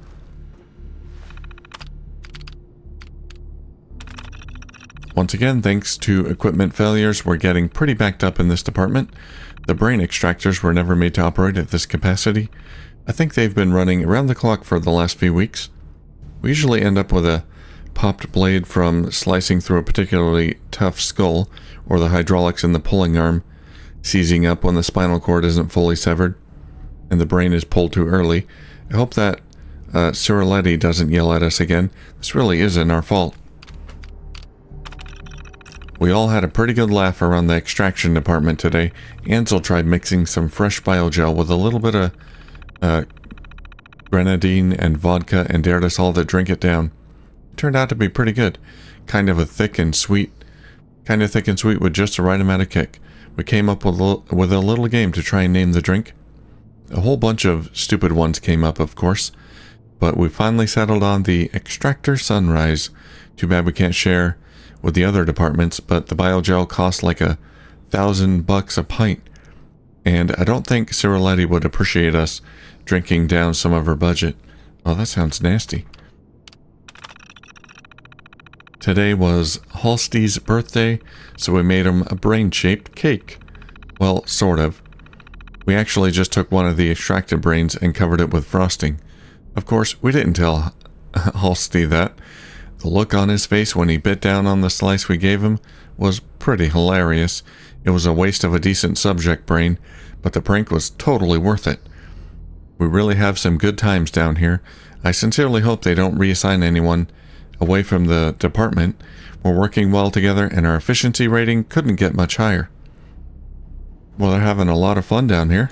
Once again, thanks to equipment failures, we're getting pretty backed up in this department. The brain extractors were never made to operate at this capacity. I think they've been running around the clock for the last few weeks. We usually end up with a popped blade from slicing through a particularly tough skull, or the hydraulics in the pulling arm seizing up when the spinal cord isn't fully severed. and the brain is pulled too early. I hope that Ciruletti doesn't yell at us again. This really isn't our fault. We all had a pretty good laugh around the extraction department today. Ansel tried mixing some fresh biogel with a little bit of grenadine and vodka and dared us all to drink it down. It turned out to be pretty good. Kind of thick and sweet with just the right amount of kick. We came up with a little game to try and name the drink. A whole bunch of stupid ones came up, of course, but we finally settled on the Extractor Sunrise. Too bad we can't share with the other departments, but the biogel costs like $1,000 a pint, and I don't think Ciruletti would appreciate us drinking down some of her budget. Oh, that sounds nasty. Today was Halstey's birthday, so we made him a brain-shaped cake. Well, sort of. We actually just took one of the extracted brains and covered it with frosting. Of course, we didn't tell Halstey that. The look on his face when he bit down on the slice we gave him was pretty hilarious. It was a waste of a decent subject brain, but the prank was totally worth it. We really have some good times down here. I sincerely hope they don't reassign anyone away from the department. We're working well together and our efficiency rating couldn't get much higher. Well, they're having a lot of fun down here.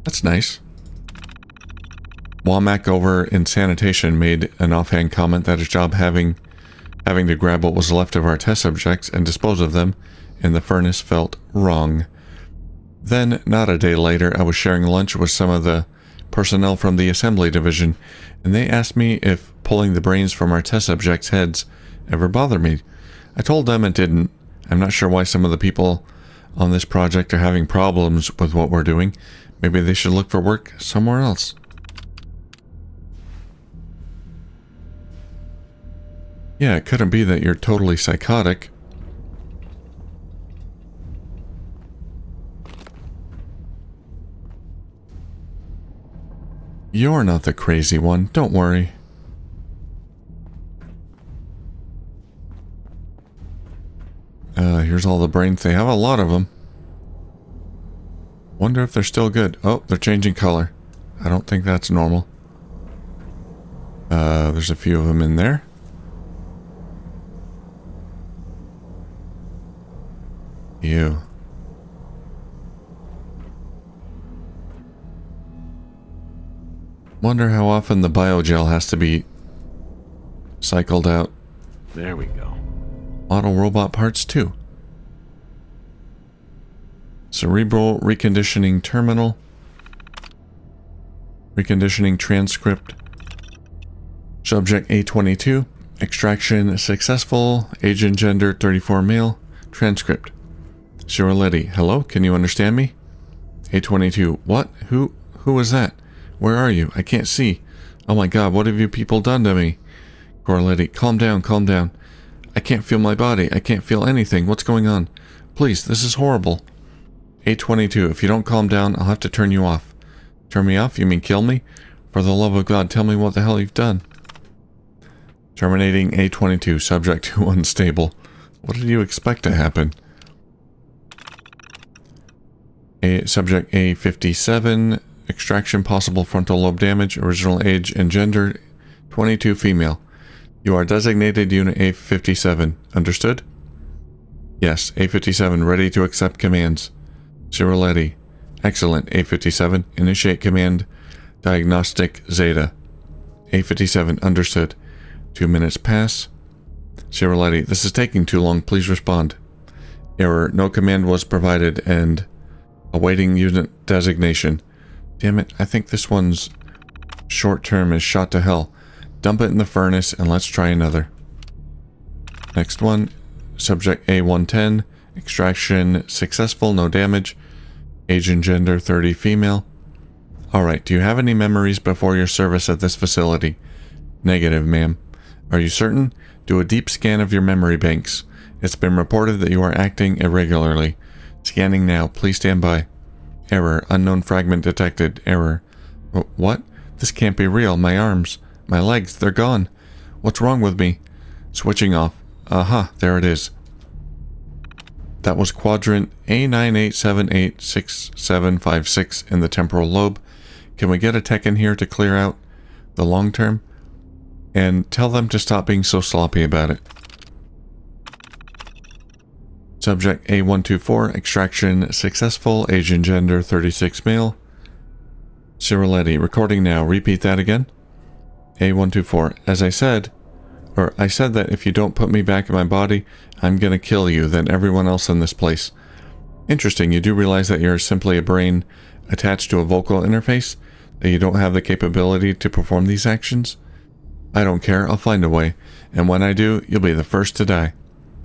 That's nice. Womack over in sanitation made an offhand comment that his job having to grab what was left of our test subjects and dispose of them in the furnace felt wrong. Then, not a day later, I was sharing lunch with some of the personnel from the assembly division, and they asked me if pulling the brains from our test subjects' heads ever bothered me. I told them it didn't. I'm not sure why some of the people on this project are having problems with what we're doing. Maybe they should look for work somewhere else. Yeah, it couldn't be that you're totally psychotic. You're not the crazy one, don't worry. Here's all the brains. They have a lot of them. Wonder if they're still good. Oh, they're changing color. I don't think that's normal. There's a few of them in there. Ew. Wonder how often the biogel has to be cycled out. There we go. Model robot parts too. Cerebral reconditioning terminal. Reconditioning transcript. Subject A22. Extraction successful. Age and gender 34 male. Transcript. Ciruletti. Hello? Can you understand me? A22. What? Who was that? Where are you? I can't see. Oh my god, what have you people done to me? Ciruletti. Calm down, calm down. I can't feel my body. I can't feel anything. What's going on? Please, this is horrible. A22. If you don't calm down, I'll have to turn you off. Turn me off? You mean kill me? For the love of God, tell me what the hell you've done. Terminating A22. Subject to unstable. What did you expect to happen? Subject A57. Extraction possible frontal lobe damage. Original age and gender 22 female. You are designated unit A57. Understood? Yes, A57 ready to accept commands. Ciruletti. Excellent, A57. Initiate command. Diagnostic Zeta. A57. Understood. 2 minutes pass. Ciruletti. This is taking too long. Please respond. Error. No command was provided and awaiting unit designation. Damn it. I think this one's short term is shot to hell. Dump it in the furnace and let's try another. Next one. Subject A110. Extraction successful. No damage. Age and gender 30 female. Alright, do you have any memories before your service at this facility? Negative, ma'am. Are you certain? Do a deep scan of your memory banks. It's been reported that you are acting irregularly. Scanning now. Please stand by. Error. Unknown fragment detected. Error. What? This can't be real. My arms. My legs. They're gone. What's wrong with me? Switching off. Aha. There it is. That was quadrant A98786756 in the temporal lobe. Can we get a tech in here to clear out the long term? And tell them to stop being so sloppy about it. Subject A124, extraction successful, age and gender 36 male. Cirilletti, recording now, repeat that again. A124, as I said that if you don't put me back in my body, I'm gonna kill you, then everyone else in this place. Interesting, you do realize that you're simply a brain attached to a vocal interface? That you don't have the capability to perform these actions? I don't care, I'll find a way. And when I do, you'll be the first to die.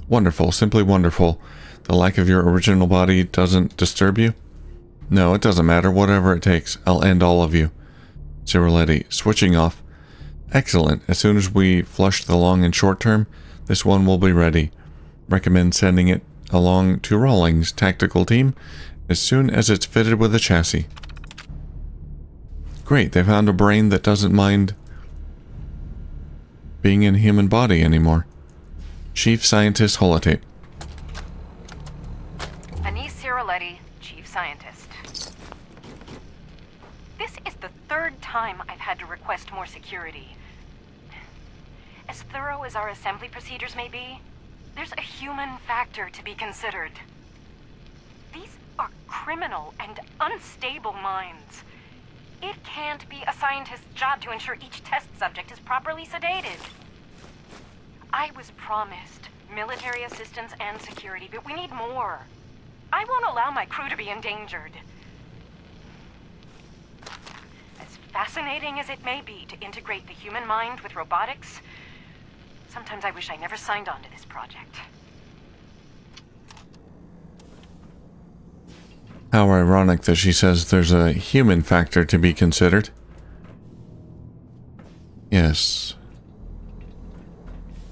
Wonderful, simply wonderful. The lack of your original body doesn't disturb you? No, it doesn't matter, whatever it takes. I'll end all of you. Cirilletti, switching off. Excellent. As soon as we flush the long and short term, this one will be ready. Recommend sending it along to Rawlings' tactical team as soon as it's fitted with a chassis. Great, they found a brain that doesn't mind being in a human body anymore. Chief Scientist Holotape. Anise Cirilletti, Chief Scientist. This is the third time I've had to request more security. As thorough as our assembly procedures may be, there's a human factor to be considered. These are criminal and unstable minds. It can't be a scientist's job to ensure each test subject is properly sedated. I was promised military assistance and security, but we need more. I won't allow my crew to be endangered. As fascinating as it may be to integrate the human mind with robotics, sometimes I wish I never signed on to this project. How ironic that she says there's a human factor to be considered. Yes.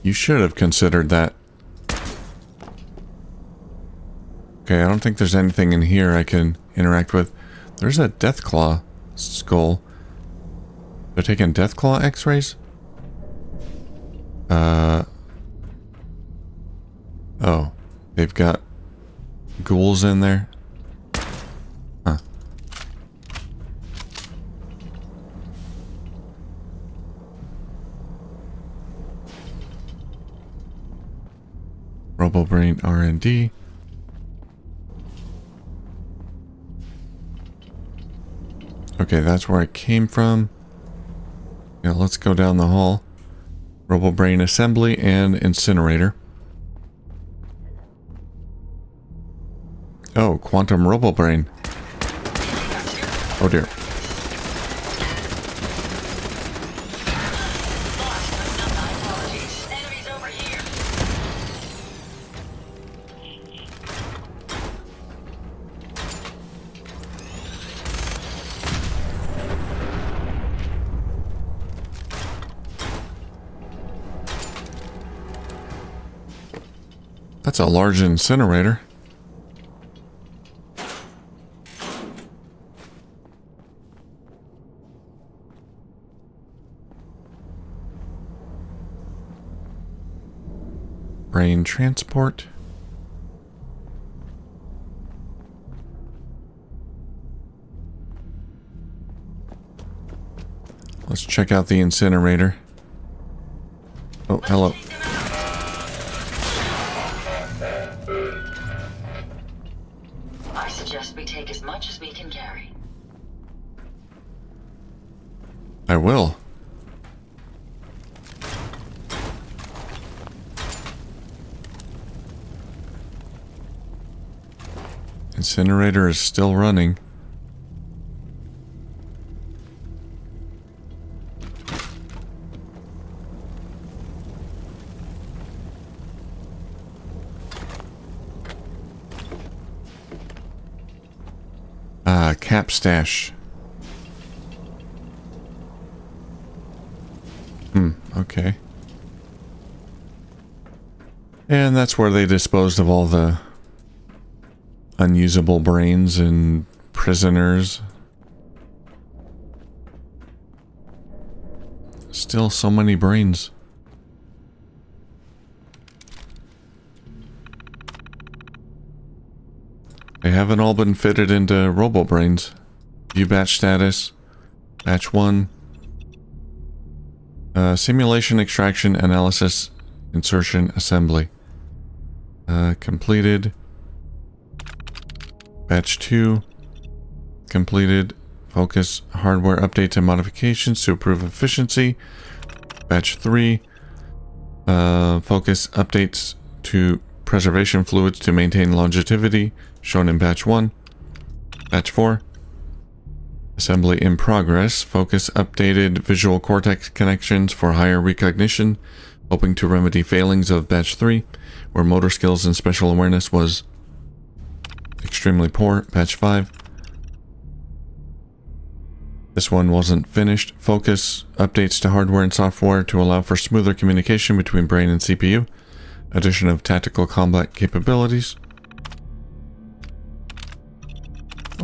You should have considered that. Okay, I don't think there's anything in here I can interact with. There's a Deathclaw skull. They're taking Deathclaw x-rays? Oh. They've got ghouls in there. Huh. RoboBrain R&D. Okay, that's where I came from. Yeah, let's go down the hall. RoboBrain assembly and incinerator. Oh, quantum RoboBrain. Oh dear. That's a large incinerator. Brain transport. Let's check out the incinerator. Oh, hello. I suggest we take as much as we can carry. I will. Incinerator is still running. Cap stash. Okay. And that's where they disposed of all the unusable brains and prisoners. Still so many brains. They haven't all been fitted into RoboBrains. View batch status. Batch 1. Simulation, extraction, analysis, insertion, assembly. Completed. Batch 2. Completed. Focus hardware updates and modifications to improve efficiency. Batch 3. Focus updates to preservation fluids to maintain longevity, shown in batch 1. Batch 4. Assembly in progress. Focus updated visual cortex connections for higher recognition, hoping to remedy failings of batch 3, where motor skills and special awareness was extremely poor. Batch 5. This one wasn't finished. Focus updates to hardware and software to allow for smoother communication between brain and CPU. Addition of tactical combat capabilities.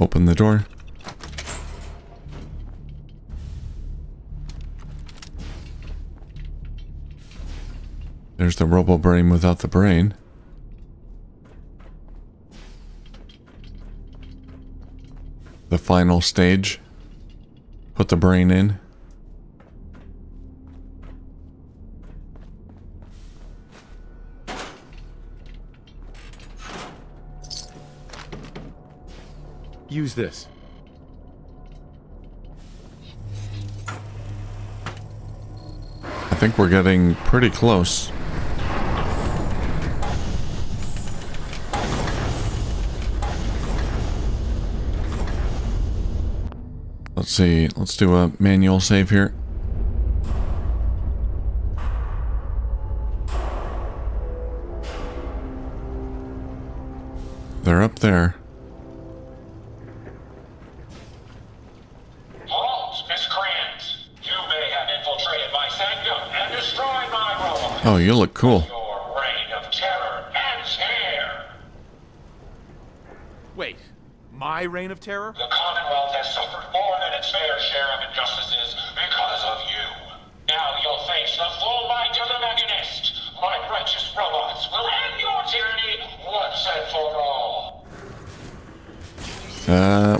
Open the door. There's the robo-brain without the brain. The final stage. Put the brain in. Use this. I think we're getting pretty close. Let's see. Let's do a manual save here. They're up there. Halt, miscreants! You may have infiltrated my sanctum and destroyed my robot. Oh, you look cool. Your reign of terror ends here. Wait, my reign of terror? The Commonwealth has suffered more than its fair share of injustices because of you. Now you'll face the full might of the Mechanist. My righteous robots will end your tyranny once and for all.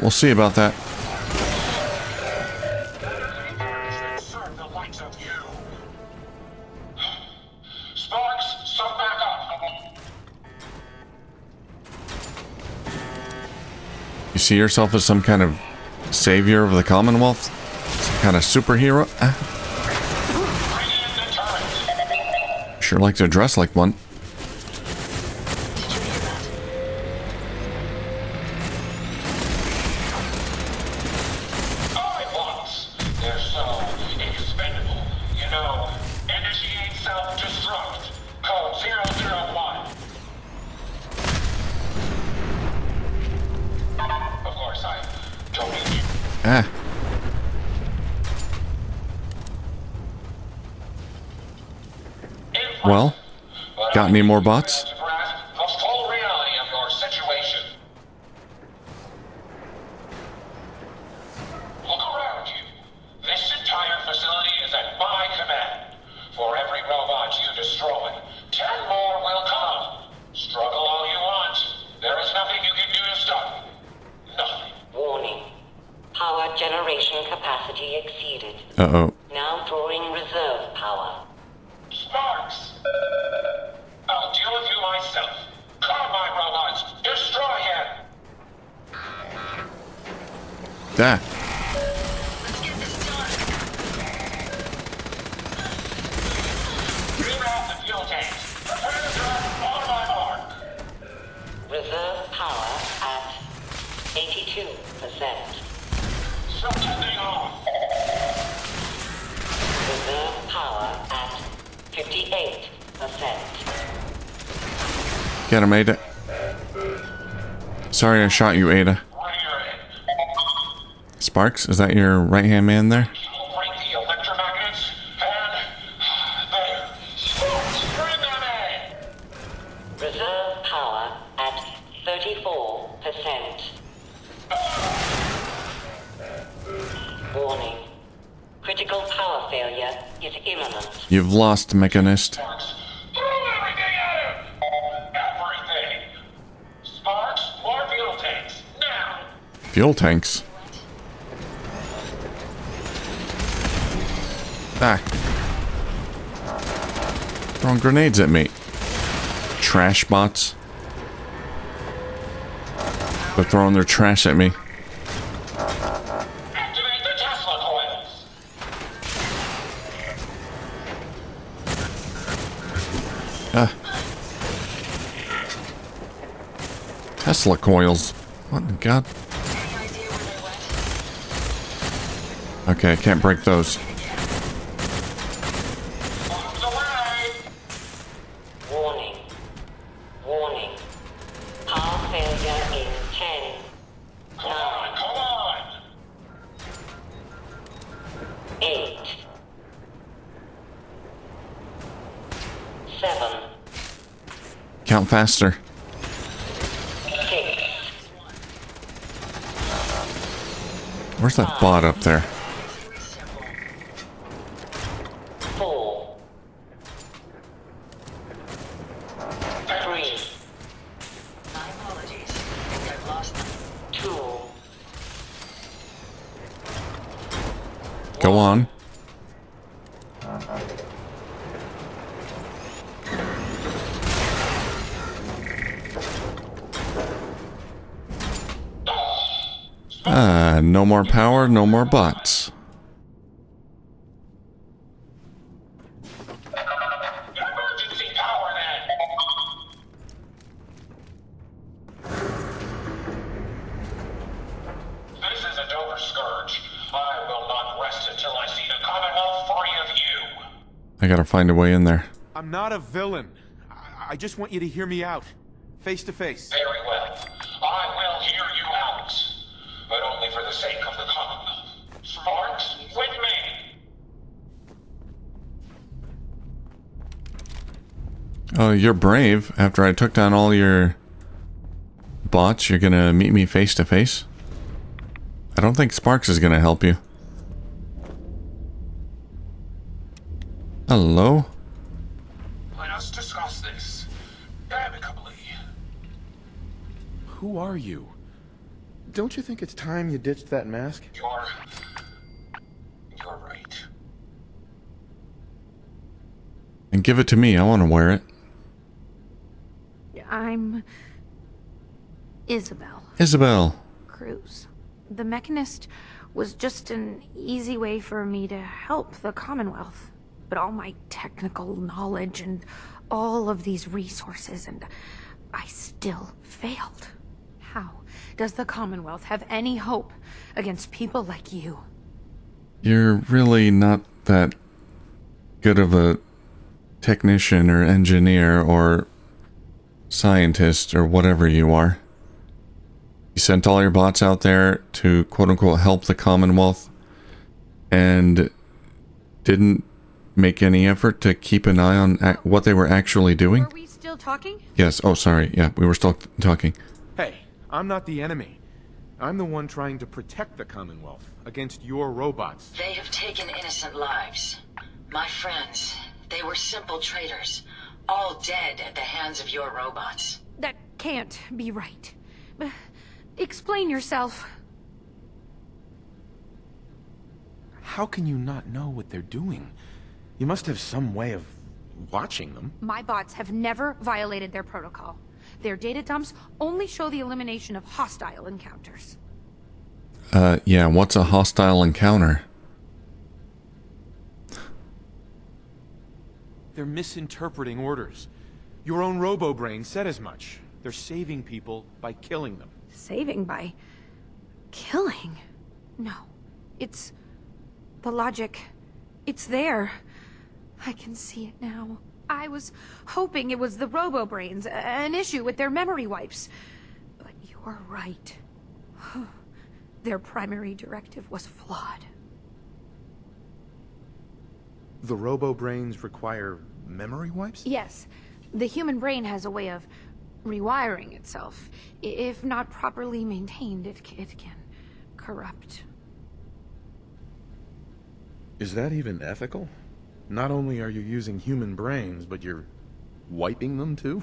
We'll see about that. Serve the likes of you. Sparks, suck back up. You see yourself as some kind of savior of the Commonwealth? Some kind of superhero? Bring in the turret. Sure like to dress like one. They're so expendable. You know, initiate self-destruct. Code 001. Of course, I don't need you. Ah. Well, got any more bots? To grasp the full reality of your situation. Look around you. This entire facility is at my command. For every robot you destroy, 10 more will come. Struggle all you want. There is nothing you can do to stop me. Nothing. Warning. Power generation capacity exceeded. Uh-oh. Now drawing reserve power. Sparks! I'll deal with you myself. Calm my robots. Destroy him. Ah. Let's get this done. Clear out the fuel tanks. Prepare to drive on my mark. Reserve power at 82%. Shut the thing off. Reserve power at 58%. Get him, Ada. Sorry I shot you, Ada. Rear in. Sparks, is that your right-hand man there? You'll break the electromagnets, and there. Sparks, bring them in. Reserve power at 34%. Warning. Critical power failure is imminent. You've lost, Mechanist. Sparks, throw everything at him. Everything. Sparks, more fuel tanks, now. Fuel tanks. Ah. Throwing grenades at me. Trash bots. They're throwing their trash at me. Activate the Tesla coils. Tesla coils. What in God? Okay, I can't break those. Off the way. Warning. Warning. Power failure in 10, Come on. 8, 7, Count faster. 6, Where's that bot up there? 4, 3, My apologies. I think I've lost them. 2, Go on. No more power, no more bots. Emergency power then. This is a Dover Scourge. I will not rest until I see the Commonwealth free of you. I gotta find a way in there. I'm not a villain. I just want you to hear me out. Face to face. Very well. I will hear you out. But only for the sake of the Commonwealth. Sparks, with me. Oh, you're brave. After I took down all your bots, you're gonna meet me face to face? I don't think Sparks is gonna help you. Hello? Let us discuss this amicably. Who are you? Don't you think it's time you ditched that mask? You're right. And give it to me. I want to wear it. I'm Isabel Isabel. Cruz. The Mechanist was just an easy way for me to help the Commonwealth. But all my technical knowledge and all of these resources, and I still failed. How does the Commonwealth have any hope against people like you? You're really not that good of a technician or engineer or scientist or whatever you are. You sent all your bots out there to quote-unquote help the Commonwealth and didn't make any effort to keep an eye on what they were actually doing? Are we still talking? Yes. Oh, sorry. Yeah, we were still talking. Hey, I'm not the enemy. I'm the one trying to protect the Commonwealth against your robots. They have taken innocent lives. My friends, they were simple traitors, all dead at the hands of your robots. That can't be right. Explain yourself. How can you not know what they're doing? You must have some way of watching them. My bots have never violated their protocol. Their data dumps only show the elimination of hostile encounters. Yeah, what's a hostile encounter? They're misinterpreting orders. Your own robo-brain said as much. They're saving people by killing them. Saving by killing? No. It's the logic. It's there. I can see it now. I was hoping it was the robo-brains, an issue with their memory wipes. But you're right. Their primary directive was flawed. The robo-brains require memory wipes? Yes. The human brain has a way of rewiring itself. If not properly maintained, it can corrupt. Is that even ethical? Not only are you using human brains, but you're wiping them too?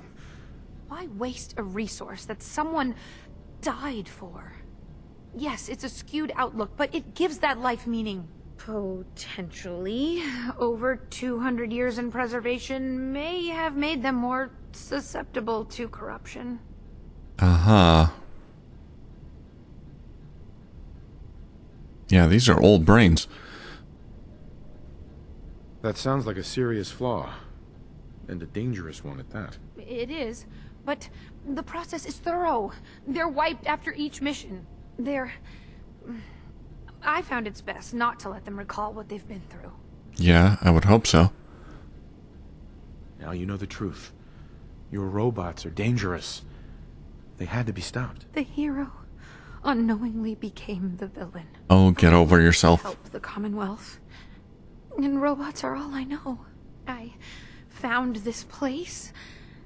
Why waste a resource that someone died for? Yes, it's a skewed outlook, but it gives that life meaning. Potentially. Over 200 years in preservation may have made them more susceptible to corruption. Uh-huh. Yeah, these are old brains. That sounds like a serious flaw. And a dangerous one at that. It is, but the process is thorough. They're wiped after each mission. I found it's best not to let them recall what they've been through. Yeah, I would hope so. Now you know the truth. Your robots are dangerous. They had to be stopped. The hero unknowingly became the villain. Oh, get over yourself. Help the Commonwealth. And robots are all I know. I found this place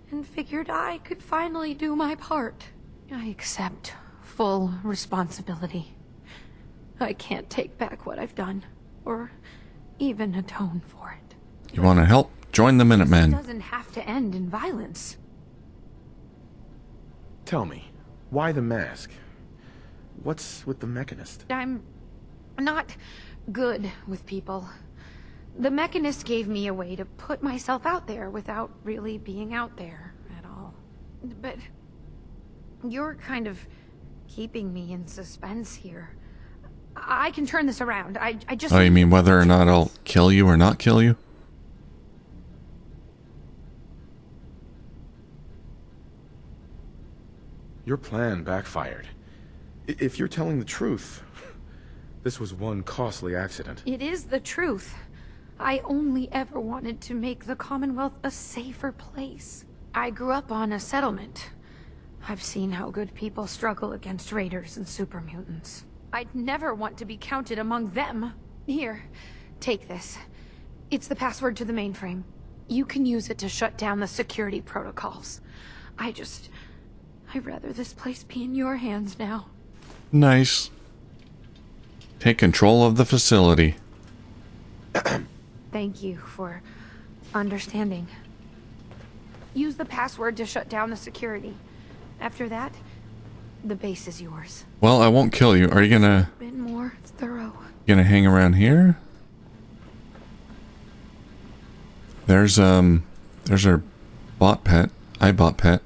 and figured I could finally do my part. I accept full responsibility. I can't take back what I've done, or even atone for it. You want to help? Join the Minutemen. It doesn't have to end in violence. Tell me, why the mask? What's with the Mechanist? I'm not good with people. The Mechanist gave me a way to put myself out there without really being out there at all. But you're kind of keeping me in suspense here. I can turn this around. I just... Oh, you mean whether or not I'll kill you or not kill you? Your plan backfired. If you're telling the truth, this was one costly accident. It is the truth. I only ever wanted to make the Commonwealth a safer place. I grew up on a settlement. I've seen how good people struggle against raiders and super mutants. I'd never want to be counted among them. Here, take this. It's the password to the mainframe. You can use it to shut down the security protocols. I'd rather this place be in your hands now. Nice. Take control of the facility. Thank you for understanding. Use the password to shut down the security. After that, the base is yours. Well, I won't kill you. Are you gonna... Been more thorough. Gonna hang around here? There's our bot pet. iBot pet.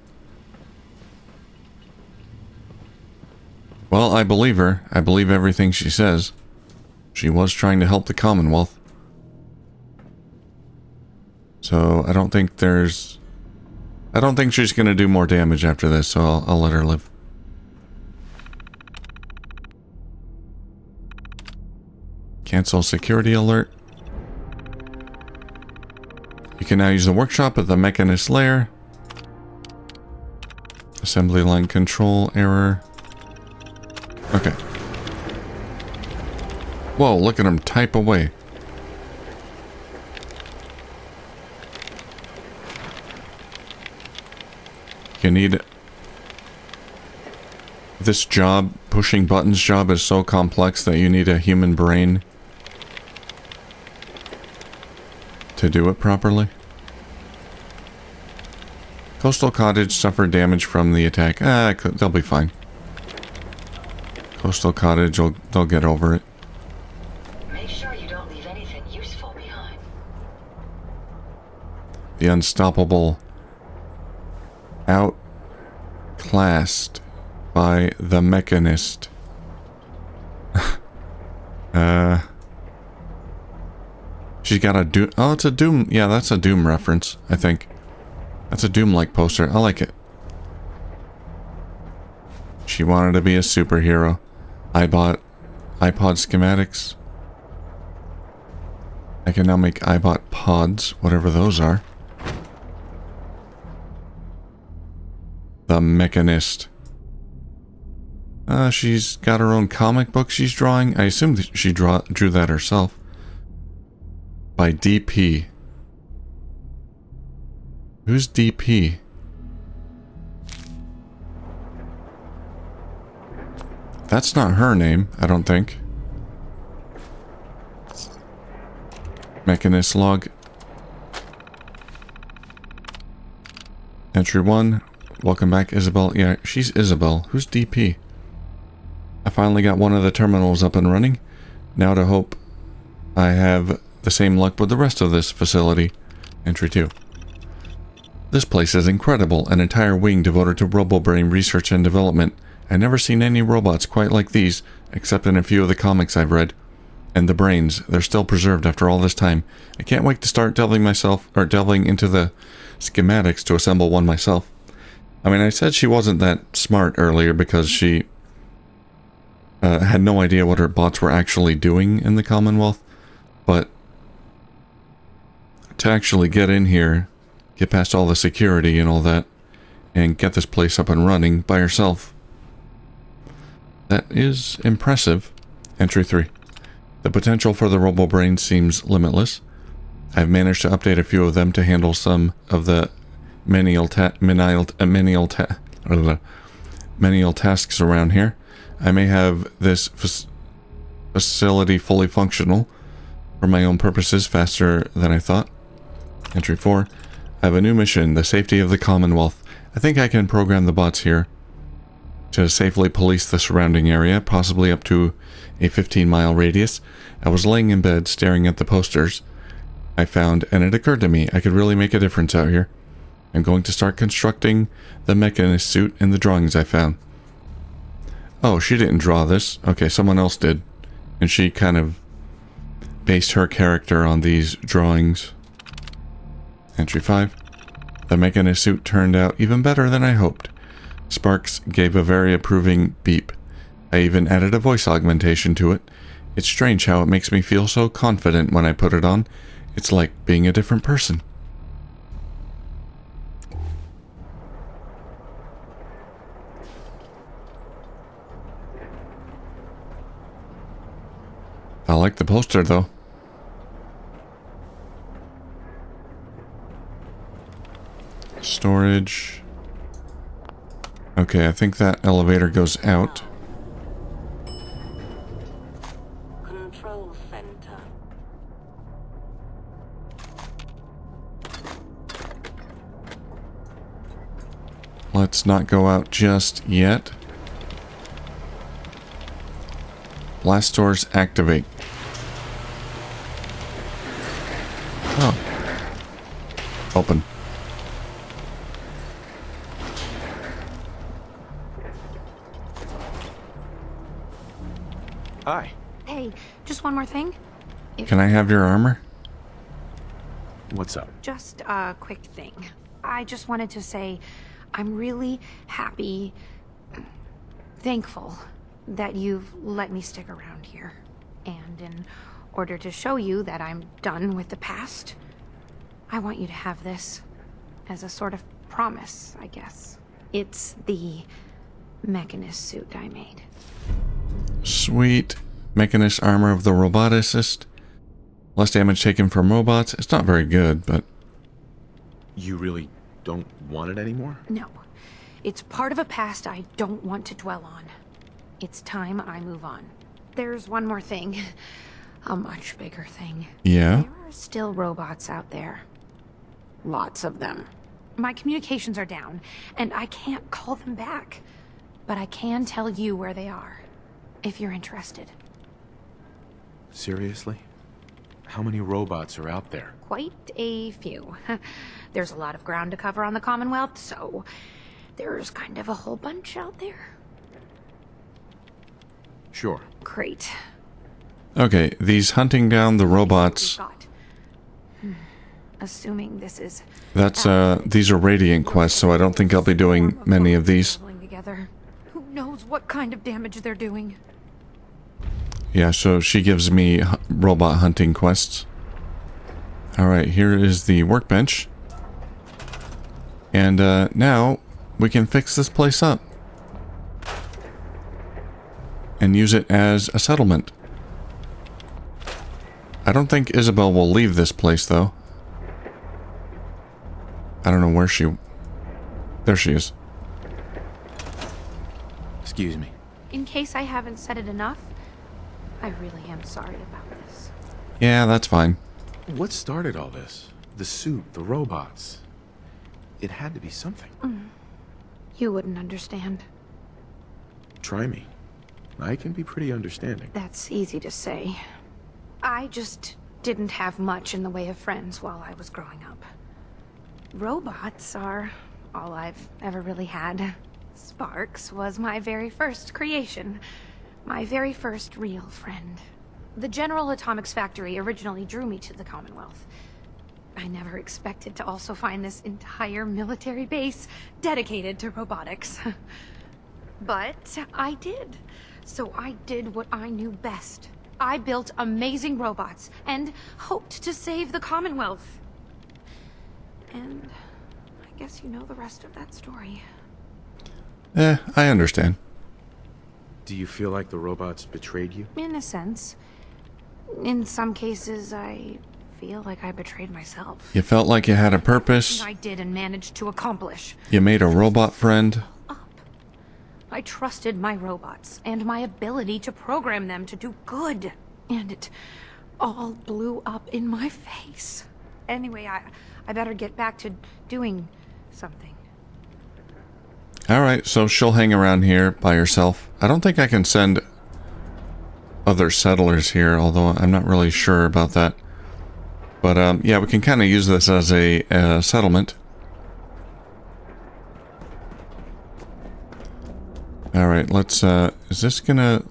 Well, I believe her. I believe everything she says. She was trying to help the Commonwealth. So, I don't think she's gonna do more damage after this, so I'll let her live. Cancel security alert. You can now use the workshop at the Mechanist lair. Assembly line control error. Okay. Whoa, look at him type away. You need... This job, pushing buttons job, is so complex that you need a human brain to do it properly. Coastal Cottage suffered damage from the attack. They'll be fine. Coastal Cottage, they'll get over it. Make sure you don't leave anything useful behind. The Unstoppable outclassed by the Mechanist. She's got a Doom... Oh, it's a Doom... Yeah, that's a Doom reference, I think. That's a Doom-like poster. I like it. She wanted to be a superhero. I bought iPod schematics. I can now make iBot pods, whatever those are. The Mechanist. She's got her own comic book she's drawing. I assume that she drew that herself. By DP. Who's DP? That's not her name, I don't think. Mechanist log. Entry 1. Welcome back, Isabel. Yeah, she's Isabel. Who's DP? I finally got one of the terminals up and running. Now to hope I have the same luck with the rest of this facility. Entry 2. This place is incredible, an entire wing devoted to RoboBrain research and development. I've never seen any robots quite like these, except in a few of the comics I've read. And the brains, they're still preserved after all this time. I can't wait to start delving into the schematics to assemble one myself. I mean, I said she wasn't that smart earlier because she had no idea what her bots were actually doing in the Commonwealth, but to actually get in here, get past all the security and all that, and get this place up and running by herself, that is impressive. Entry 3. The potential for the RoboBrain seems limitless. I've managed to update a few of them to handle some of the menial tasks around here. I may have this facility fully functional for my own purposes faster than I thought. Entry 4. I have a new mission, the safety of the Commonwealth. I think I can program the bots here to safely police the surrounding area, possibly up to a 15-mile radius. I was laying in bed staring at the posters I found, and it occurred to me I could really make a difference out here. I'm going to start constructing the Mechanist suit in the drawings I found. Oh, she didn't draw this. Okay, someone else did. And she kind of based her character on these drawings. Entry 5. The Mechanist suit turned out even better than I hoped. Sparks gave a very approving beep. I even added a voice augmentation to it. It's strange how it makes me feel so confident when I put it on. It's like being a different person. I like the poster though. Storage. Okay, I think that elevator goes out. Control center. Let's not go out just yet. Blast doors activate. Oh. Open. Hi. Hey, just one more thing. Can I have your armor? What's up? Just a quick thing. I just wanted to say I'm really happy, thankful that you've let me stick around here. And in order to show you that I'm done with the past, I want you to have this as a sort of promise, I guess. It's the Mechanist suit I made. Sweet. Mechanist armor of the roboticist. Less damage taken from robots. It's not very good, but... You really don't want it anymore? No. It's part of a past I don't want to dwell on. It's time I move on. There's one more thing. A much bigger thing. Yeah? There are still robots out there. Lots of them. My communications are down, and I can't call them back. But I can tell you where they are, if you're interested. Seriously? How many robots are out there? Quite a few. There's a lot of ground to cover on the Commonwealth, so there's kind of a whole bunch out there. Sure. Great. Okay, these hunting down the robots... Assuming this is... That's, these are Radiant quests, so I don't think I'll be doing many of these. Together. Who knows what kind of damage they're doing? Yeah, so she gives me robot hunting quests. Alright, here is the workbench. And, now we can fix this place up. And use it as a settlement. I don't think Isabel will leave this place, though. I don't know where she... There she is. Excuse me. In case I haven't said it enough, I really am sorry about this. Yeah, that's fine. What started all this? The suit, the robots. It had to be something. You wouldn't understand. Try me. I can be pretty understanding. That's easy to say. I I just didn't have much in the way of friends while I was growing up. Robots are all I've ever really had. Sparks was my very first creation. My very first real friend. The General Atomics Factory originally drew me to the Commonwealth. I never expected to also find this entire military base dedicated to robotics. But I did. So I did what I knew best. I built amazing robots and hoped to save the Commonwealth. And I guess you know the rest of that story. I understand. Do you feel like the robots betrayed you? In a sense. In some cases, I feel like I betrayed myself. You felt like you had a purpose. I did and managed to accomplish. You made a robot friend. I trusted my robots and my ability to program them to do good. And it all blew up in my face. Anyway, I better get back to doing something. Alright, so she'll hang around here by herself. I don't think I can send other settlers here, although I'm not really sure about that. But yeah, we can kind of use this as a settlement. Alright, let's, is this gonna...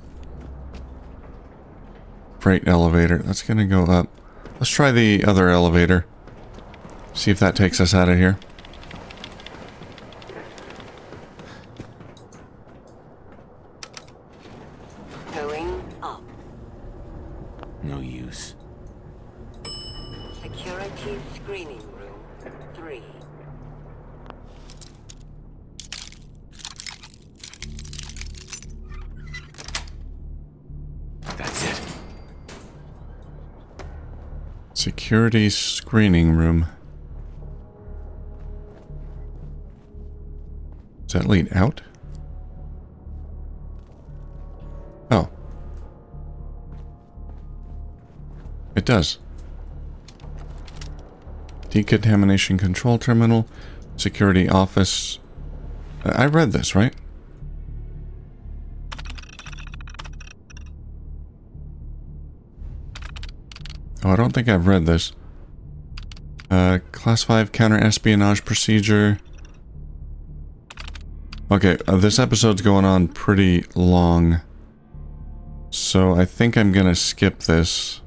Freight elevator, that's gonna go up. Let's try the other elevator. See if that takes us out of here. Going up. No use. Security screening room 3. That's it. Security screening room. Does that lead out? Oh. It does. Decontamination control terminal. Security office. I read this, right? Oh, I don't think I've read this. Class 5 counter-espionage procedure. Okay, this episode's going on pretty long. So I think I'm gonna skip this.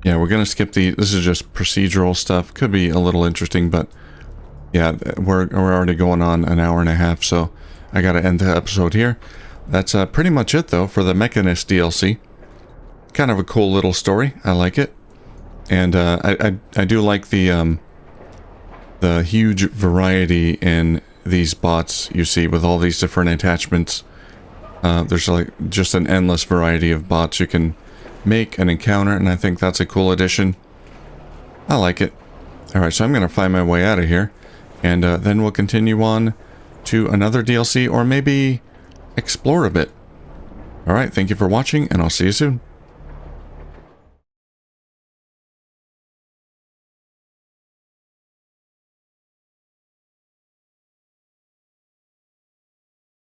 Yeah, we're gonna skip this is just procedural stuff. Could be a little interesting, but yeah, we're already going on an hour and a half, so I gotta end the episode here. That's pretty much it, though, for the Mechanist DLC. Kind of a cool little story. I like it. And I do like the huge variety in these bots you see with all these different attachments. There's like just an endless variety of bots you can make and encounter, and I think that's a cool addition. I like it. Alright, so I'm going to find my way out of here, and then we'll continue on to another DLC, or maybe explore a bit. Alright, thank you for watching, and I'll see you soon.